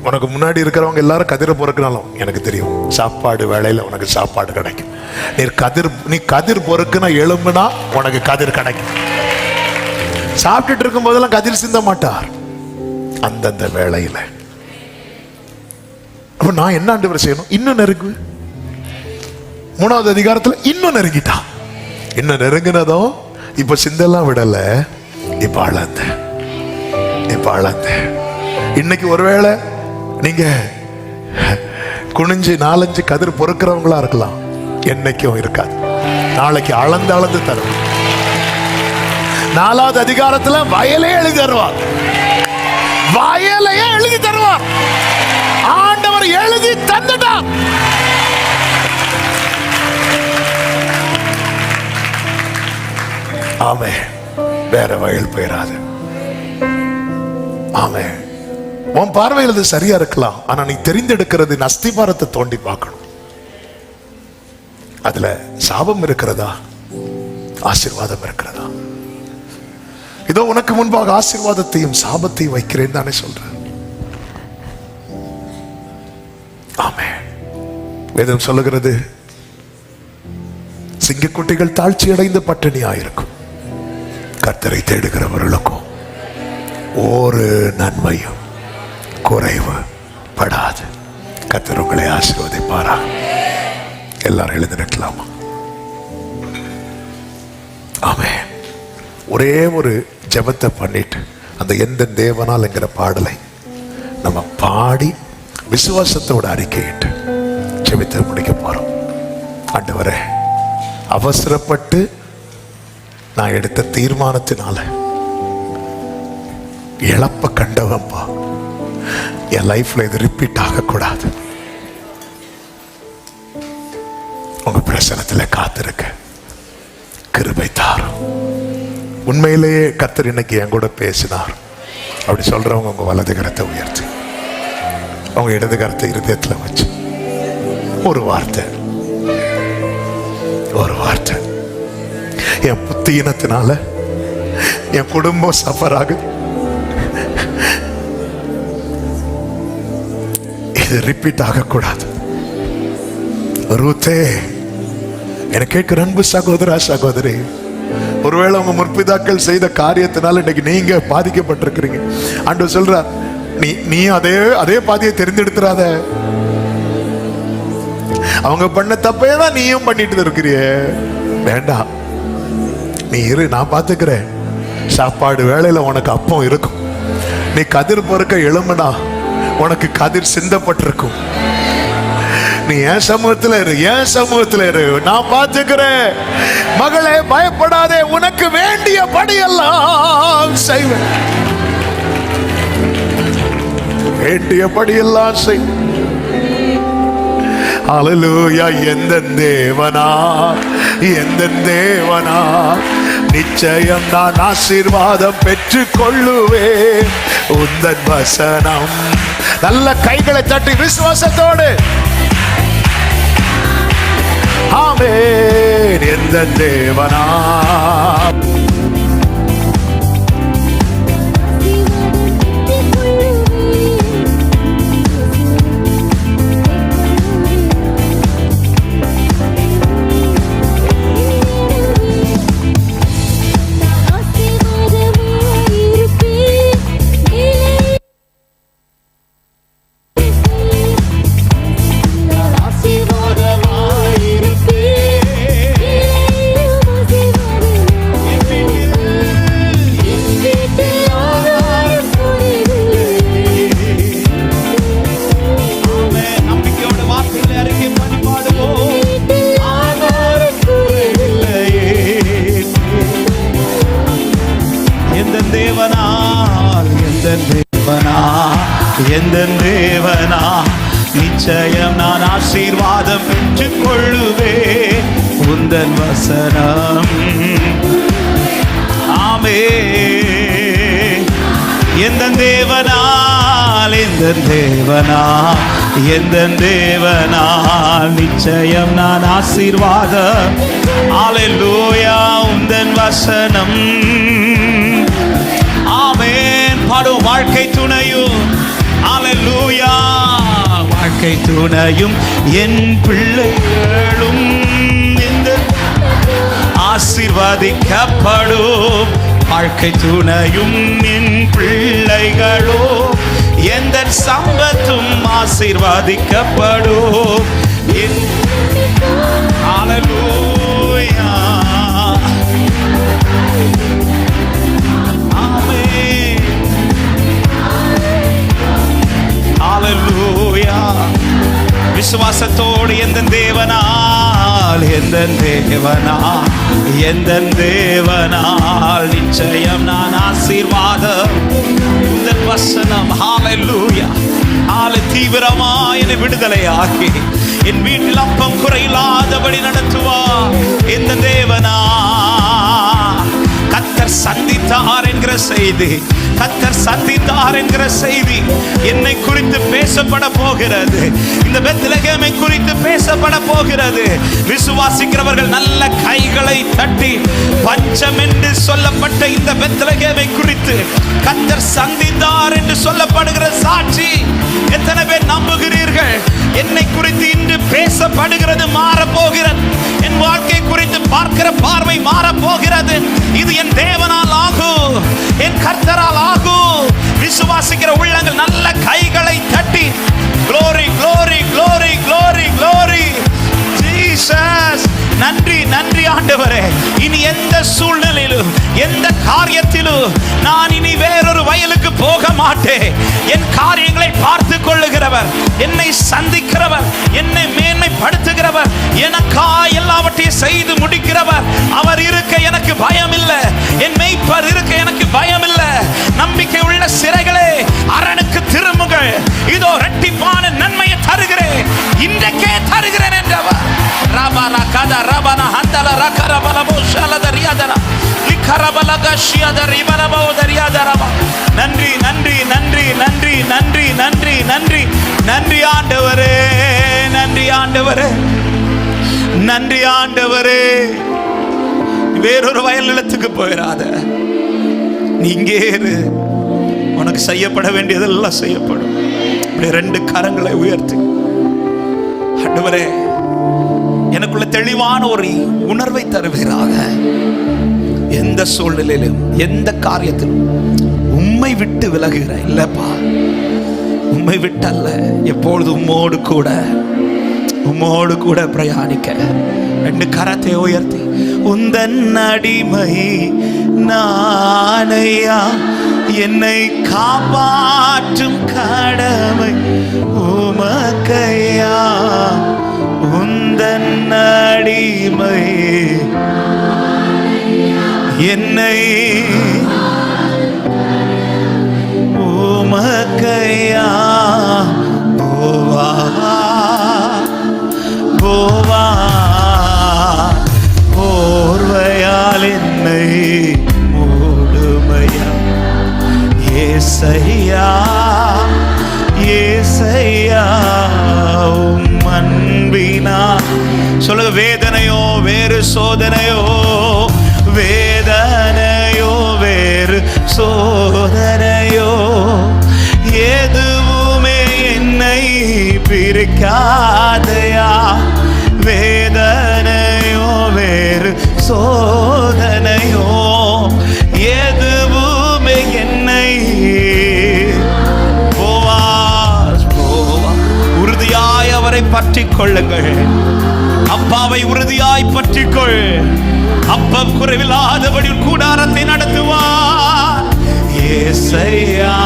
உனக்கு முன்னாடி இருக்கிறவங்க எல்லாரும் கதிரை பொறுக்கினாலும் எனக்கு தெரியும், சாப்பாடு வேளையில உனக்கு சாப்பாடு கிடைக்கும். நீ கதிர் பொறுக்குனா எழும்புனா உனக்கு கதிர் கிடைக்கும். சாப்பிட்டுட்டு இருக்கும் போதெல்லாம் கதிர் சிந்த மாட்டார் அந்தந்த வேளையில. அப்ப நான் என்ன ஆண்டவர் செய்யணும்? இன்னும் நெருங்கு. 3வது அதிகாரத்துல இன்னும் நெருங்கிட்டா. இன்னும் நெருங்கினதும் இப்ப சிந்தெல்லாம் விடல, இப்ப அளந்த, இப்ப அளந்த. இன்னைக்கு ஒருவேளை நீங்க குனிஞ்சு 4-5 கதிர் பொறுக்கிறவங்களா இருக்கலாம், என்னைக்கும் இருக்காது. நாளைக்கு அளந்து அளந்து தரும். 4வது அதிகாரத்துல வயலே எழுதி தருவார். வயலையே எழுதி தருவார். ஆண்டவர் எழுதி தந்துட்டார். ஆமே. வேற வயல் போயிடாது. ஆமென். உன் பார்வையில் அது சரியா இருக்கலாம், ஆனா நீ தெரிந்தெடுக்கிறது அஸ்திபாரத்தை தோண்டி பார்க்கணும். அதுல சாபம் இருக்கிறதா, ஆசீர்வாதம் இருக்கிறதா? இதோ உனக்கு முன்பாக ஆசீர்வாதத்தையும் சாபத்தையும் வைக்கிறேன் தானே சொல்றேன். ஆமென். வேதம் சொல்லுகிறது, சிங்கக்குட்டிகள் தாழ்ச்சி அடைந்து பட்டினியாயிருக்கும், கர்த்தரை தேடுகிறவர்களுக்கும் ஒரு நன்மையும் குறைவு படாது. கர்த்தர் உங்களை ஆசீர்வதிப்பாரா? எல்லாரும் எழுந்து நிற்கலாமா? ஆமென். ஒரே ஒரு ஜெபத்தை பண்ணிட்டு அந்த எந்த தேவனால் என்கிற பாடலை நம்ம பாடி விசுவாசத்தோட அறிக்கையிட்டு ஜெபத்தை முடிக்க போறோம். ஆண்டவரே, அவசரப்பட்டு நான் எடுத்த தீர்மானத்தினால இழப்ப கண்டவன்பா, என் லைஃப்ல இது ரிப்பீட் ஆகக்கூடாது. உங்க பிரசனத்துல காத்திருக்க கிருபை தாரும். உண்மையிலேயே கர்த்தர் இன்னைக்கு என் கூட பேசினார் அப்படி சொல்றவங்க உங்க வலது கரத்தை உயர்த்தி அவங்க இடது கரத்தை இருதயத்துல வச்சு ஒரு வார்த்தை, ஒரு வார்த்தை. என் புத்தியினத்தினால என் குடும்பம் சஃபர் ஆகுது, இது ரிப்பீட் ஆகக்கூடாது. ரூத்தே, எனக்கு கேட்கிற அன்பு சகோதரா சகோதரி, ஒருவேளை உங்க முற்பிதாக்கள் செய்த காரியத்தினால இன்னைக்கு நீங்க பாதிக்கப்பட்டிருக்கிறீங்க. ஆண்டவர் சொல்ற, நீ அதே பாதியை தெரிந்தெடுத்துறாத. அவங்க பண்ண தப்பே தான் நீயும் பண்ணிட்டு இருக்கிறிய. வேண்டாம், நீ இரு, நான் பாத்துக்கிறேன். சாப்பாடு வேளையில உனக்கு அப்பம் இருக்கும். நீ கதிர் பொறுக்க எழும்புனா உனக்கு கதிர் சிந்தப்பட்டிருக்கும். நீ என் சமூகத்துல இரு, என் சமூகத்துல இரு, நான் பாத்துக்கிறேன். மகளே, பயப்படாதே, உனக்கு வேண்டிய படியெல்லாம் செய்வேன், வேண்டிய படியெல்லாம் செய்வேன். ஹல்லேலூயா. எந்த தேவனா, எந்த தேவனா, நிச்சயம் நான் ஆசீர்வாதம் பெற்றுக் கொள்ளுவேன். உந்தன் வசனம். நல்ல கைகளை தட்டி விசுவாசத்தோடு ஆமென். எந்த தேவனா, எந்த தேவனா, நிச்சயம் நான் ஆசீர்வாதம் பெற்றுக் கொள்ளுவேன். உந்தன் வசனம். ஆமென். எந்த தேவனால், எந்த தேவனால், எந்த தேவனால், நிச்சயம் நான் ஆசீர்வாதம். ஹல்லேலூயா. உந்தன் வசனம். ஆமென். பாடும் வாழ்க்கை துணையும். ஹல்லேலூயா. வாழ்க்கை துணையும் என் பிள்ளைகளும் இந்த ஆசீர்வதிக்கப்படும். வாழ்க்கை துணையும் என் பிள்ளைகளும் எந்த சம்பத்தும் ஆசீர்வதிக்கப்படும். ஹல்லேலூயா. ஹல்லேலூயா. விசுவாசத்தோடு எந்த தேவனால், எந்த தேவனால், எந்த தேவனால், நிச்சயம் நான் ஆசீர்வாதம். இந்த வசனம். ஹல்லேலூயா. தீவிரமாய் என்னை விடுதலையாக்கி என் வீட்டில் அப்பம் குறையில்லாதபடி நடத்துவார். எந்த தேவனா, கர்த்தர் சந்தித்தார் என்கிற செய்தி, கர்த்தர் சந்தித்தார் என்கிற செய்தி என்னை குறித்து பேசப்பட போகிறது. இந்த பெத்லகேமை குறித்து பேசப்பட போகிறது. விசுவாசிக்கிறவர்கள் நல்ல கைகளை தட்டி பஞ்சம் என்று சொல்லப்பட்ட இந்த பெத்லகேமை குறித்து கர்த்தர் சந்தித்தார் என்று சொல்லப்படுகிற சாட்சி எத்தனை பேர் நம்புகிறீர்கள்? என்னை குறித்து இன்று பேசப்படுகிறது மாறப்போகிறது. என் வாழ்க்கை குறித்து பார்க்கிற பார்வை மாறப்போகிறது. இது என் தேவனால் ஆகும், என் கர்த்தரால் ஆகும். விசுவாசிக்கிற உள்ளங்கள் நல்ல கைகளை தட்டி glory glory glory glory glory Jesus. நன்றி நன்றி ஆண்டவரே. இனி எந்த சூழ்நிலையிலும் எந்த காரியத்திலும் நான் இனி வேறொரு வயலுக்கு போக மாட்டேன். என் காரியங்களை பார்த்து கொள்ளுகிறவர், என்னை சந்திக்கிறவர், என்னை மேன்மைப்படுத்துகிறவர், எனக்கா எல்லாவற்றையும் செய்து முடிக்கிறவர் அவர் இருக்க எனக்கு பயம் இல்லை. என் மெய்ப்பர் இருக்க எனக்கு பயம் இல்லை. நம்பிக்கை உள்ள சிறைகளே அரணுக்கு திரும்புங்கள், இதோ இரட்டிப்பான நன்மையை தருகிறேன், இன்றைக்கே தருகிறேன் என்றவர். ரபனா கதா ரபனா ஹந்தல ரகரபலபோ ஷலதரியாதரா லிகரபலகஷியதரிபலபோ தரியாதரபா. நன்றி நன்றி நன்றி நன்றி நன்றி நன்றி நன்றி நன்றி ஆண்டவரே, நன்றி ஆண்டவரே, நன்றி ஆண்டவரே. வேறொரு வயல் நிலத்துக்கு போயிடாத, நீ இங்கே இரு. உனக்கு செய்யப்பட வேண்டியதெல்லாம் செய்யப்படும். இப்படி ரெண்டு கரங்களை உயர்த்தி ஆண்டவரே எனக்குள்ள தெளிவான ஒரு உணர்வை தருவீராக. எந்த சூழ்நிலையிலும் எந்த காரியத்திலும் உம்மை விட்டு விலகுகிற இல்லப்பா, உம்மை விட்டு அல்ல, எப்பொழுது உம்மோடு கூட உம்மோடு கூட பிரயாணிக்க ரெண்டு கரத்தை உயர்த்தி உந்தன் அடிமை நானையா, என்னை காப்பாற்றும் கடமை உமக்கையா, உந்தன் அடிமை என்னை உமக்கையா, போவா போவா போர்வையால் என்னை மூடுமையா, ஏசையா ஏசையா உம் அன்பினா. சொல்லுங்க, வேதனையோ வேறு சோதனையோ, வேதனையோ வேறு சோதனையோ, எதுவுமே என்னை பிரிக்காதையா. வேதனையோ வேறு சோதனையோ, எதுவுமே என்னை உறுதியாய் அவரை பற்றிக் கொள்ளுங்கள். அப்பாவை உறுதியாய் பற்றிக்கொள். அப்பம் குறைவில்லாதபடி கூடாரத்தை நடத்துவார். ஏசையா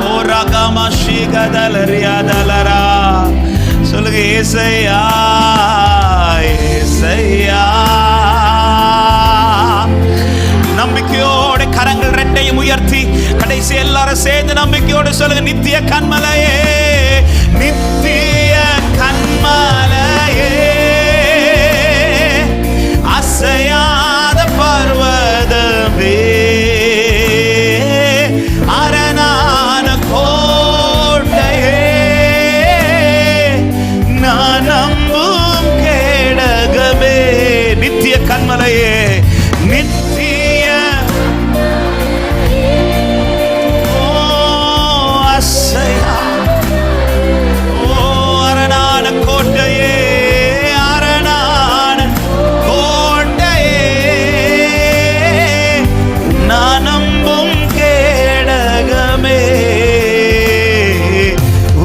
ஓ ரகமஷிகதலரியாதலரா. சொல்லுங்க, ஏசையா ஏசையா. நம்பிக்கையோட கரங்கள் ரெண்டையும் உயர்த்தி கடைசி எல்லாரும் சேர்ந்து நம்பிக்கையோடு சொல்லுங்க, நித்திய கன்மலையே நித்திய கன்மலையே, அசையாத பர்வதமே, அரணான கோட்டையே, நான் நம்பும் கேடகமே. நித்திய கன்மலையே நித்திய அசையா கோட்டையே, அரணான கோட்டையே, நான் நம்பும் கேடகமே,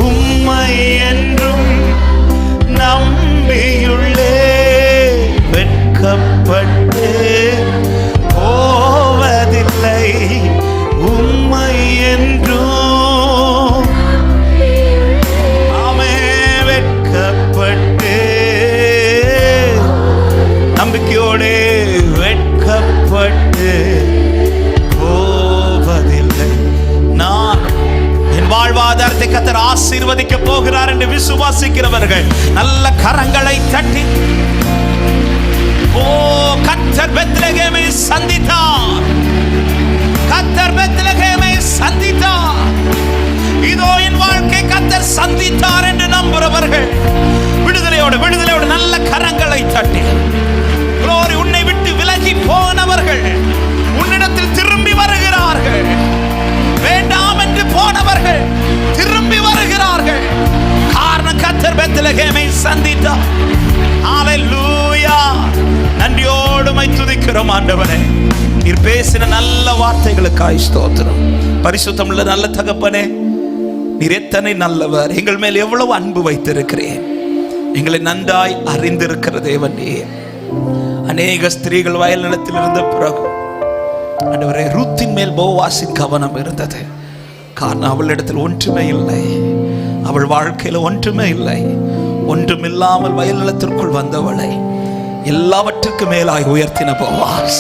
உம்மை என்றும் நம்பியுள்ளே, வெட்கப்பட்டு போவதில்லை, உம்மை என்றும் நம்பிக்கையோடு வெட்கப்பட்டு போவதில்லை. நான் என் வாழ்வாதாரத்தை கர்த்தர் ஆசீர்வதிக்க போகிறார் என்று விசுவாசிக்கிறவர்கள் நல்ல கரங்களை தட்டி, ஓ கர்த்தர் பெத்லகேமை சந்தித்தார். ஆண்டவரே, நீர் பேசின நல்ல வார்த்தைகளுக்காய் ஸ்தோத்திரம். பரிசுத்தமுள்ள நல்ல தகப்பனே, நீர் எத்தனை நல்லவர், எங்கள் மேல் எவ்வளவு அன்பு வைத்திருக்கிறேன், எங்களை நன்றாய் அறிந்திருக்கிற தேவன் நீர். அநேக ஸ்திரீகள் வயல் நிலத்தில் இருந்த பிறகு ஆண்டவரே, ரூத்தின் மேல் போவாசின் கவனம் இருந்தது. காரணம் அவளிடத்தில் ஒன்றுமே இல்லை, அவள் வாழ்க்கையில் ஒன்றுமே இல்லை. ஒன்றுமில்லாமல் வயல் நிலத்திற்குள் வந்தவளை எல்லாவற்றுக்கும் மேலாய் உயர்த்தின போவாஸ்.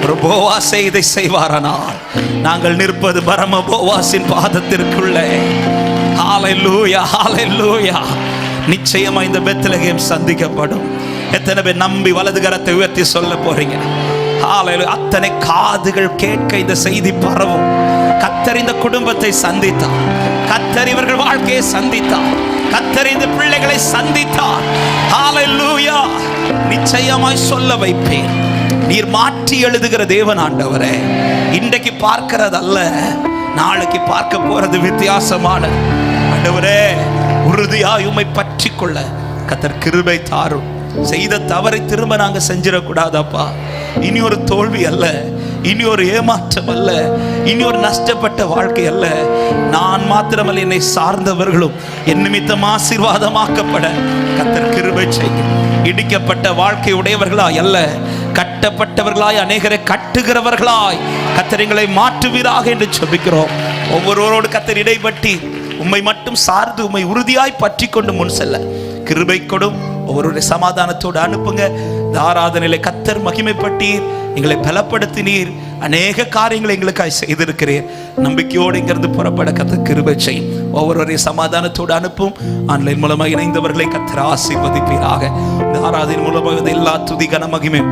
ஒரு போவாசை இதை செய்வாரானால் நாங்கள் நிற்பது பரம போவாசின் பாதத்திற்குள்ளே. ஹல்லேலூயா, ஹல்லேலூயா. நிச்சயமா இந்த பெத்லகேம் சந்திக்கப்படும். எத்தனை பேர் நம்பி வலது கரத்தை உயர்த்தி சொல்ல போறீங்க? ஹல்லேலூயா. அத்தனை காதுகள் கேட்க இந்த செய்தி பரவும். கர்த்தர் இந்த குடும்பத்தை சந்தித்தார், கர்த்தர் இவர்கள் வாழ்க்கையை சந்தித்தார், கர்த்தர் இந்த பிள்ளைகளை சந்தித்தார். ஹல்லேலூயா. நிச்சயமாய் சொல்ல வைப்பேன், நீர் மாற்றி எழுதுகிற தேவன் ஆண்டவரே. இன்றைக்கு பார்க்கிறதல்ல, நாளைக்கு பார்க்க போறது வித்தியாசமான ஆண்டவரே. உறுதியாய் உம்மை பற்றி கொள்ள கர்த்தர் கிருபை தாரும். செய்த தவறை திரும்ப நாங்க செஞ்சிடக்கூடாதப்பா. இனி ஒரு தோல்வி அல்ல, இனி ஒரு ஏமாற்றம் அல்ல, இனி ஒரு நஷ்டப்பட்ட வாழ்க்கை அல்ல. நான் மாத்திரமல்ல, என்னை சார்ந்தவர்களும் என் நிமித்தம் ஆசீர்வாதமாக்கப்பட கர்த்தர் கிருபை செய்யும். இடிக்கப்பட்ட வாழ்க்கை உடையவர்களாய் அல்ல, கட்டப்பட்டவர்களாய், அநேகரை கட்டுகிறவர்களாய் கர்த்தர் எங்களை மாற்றுவீராக என்று ஜெபிக்கிறோம். ஒவ்வொருவரோடு கர்த்தர் இடைப்பட்டி உம்மை மட்டும் சார்ந்து உம்மை உறுதியாய் பற்றி கொண்டு முன் செல்ல கிருபை கொடும். ஒவ்வொருடைய சமாதானத்தோடு அனுப்புங்க. இந்த ஆராதனையில கர்த்தர் மகிமைப்பட்டீர், எங்களை பலப்படுத்தினீர், அநேக காரியங்களை எங்களுக்காய் செய்திருக்கிறீர். நம்பிக்கையோடு இங்கிருந்து புறப்பட கர்த்தர் கிருபை செய்யும். ஒவ்வொருவரைய சமாதானத்தோடு அனுப்பும். ஆன்லைன் மூலமாக இணைந்தவர்களை கர்த்தர் ஆசீர்வதிப்பீராக. இந்த ஆராதனை மூலமாக எல்லா துதி கன மகிமை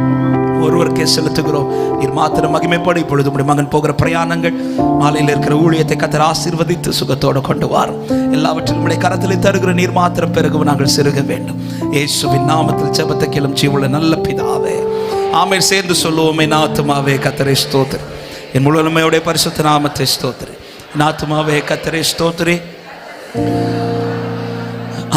ஒருவருக்கே செலுத்துகிறோம். நீர் மாத்திரம் மகிமைப்படு. இப்பொழுது உம்முடைய மகன் போகிற பிரயாணங்கள், மாலையில் இருக்கிற ஊழியத்தை கர்த்தர் ஆசீர்வதித்து சுகத்தோடு கொண்டு வாரும். எல்லாவற்றிலும் உம்முடைய கரத்தில் தருகிற நீர் மாத்திரம் பெருக நாங்கள் சிறுக வேண்டும். இயேசுவின் நாமத்தில் ஜெபத்தை கேளும் ஜீவனுள்ள நல்ல பிதாவே, ஆமென். சேர்ந்து சொல்லுவோமே, என் ஆத்துமாவே கர்த்தரை ஸ்தோத்திரி, என் முழுமையுடைய பரிசுத்த நாமத்தை ஸ்தோத்திரி. என் ஆத்துமாவே கர்த்தரை ஸ்தோத்திரி.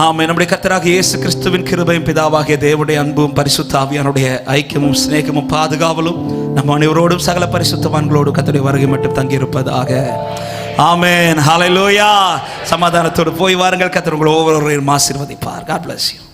ஆமென். நம்முடைய கர்த்தராகிய இயேசு கிறிஸ்துவின் கிருபையும் பிதாவாகிய தேவனுடைய அன்பும் பரிசுத்த ஆவியானுடைய ஐக்கியமும் சிநேகமும் பாதுகாவலும் நம் அனைவரோடும் சகல பரிசுத்தவான்களோடு கர்த்தருடைய வருகை மட்டும் தங்கியிருப்பதாக. ஆமென். ஹல்லேலூயா. சமாதானத்தோடு போய் வாருங்கள். கர்த்தர் உங்களை ஒவ்வொருவரையும் ஆசீர்வதிப்பார். God bless you.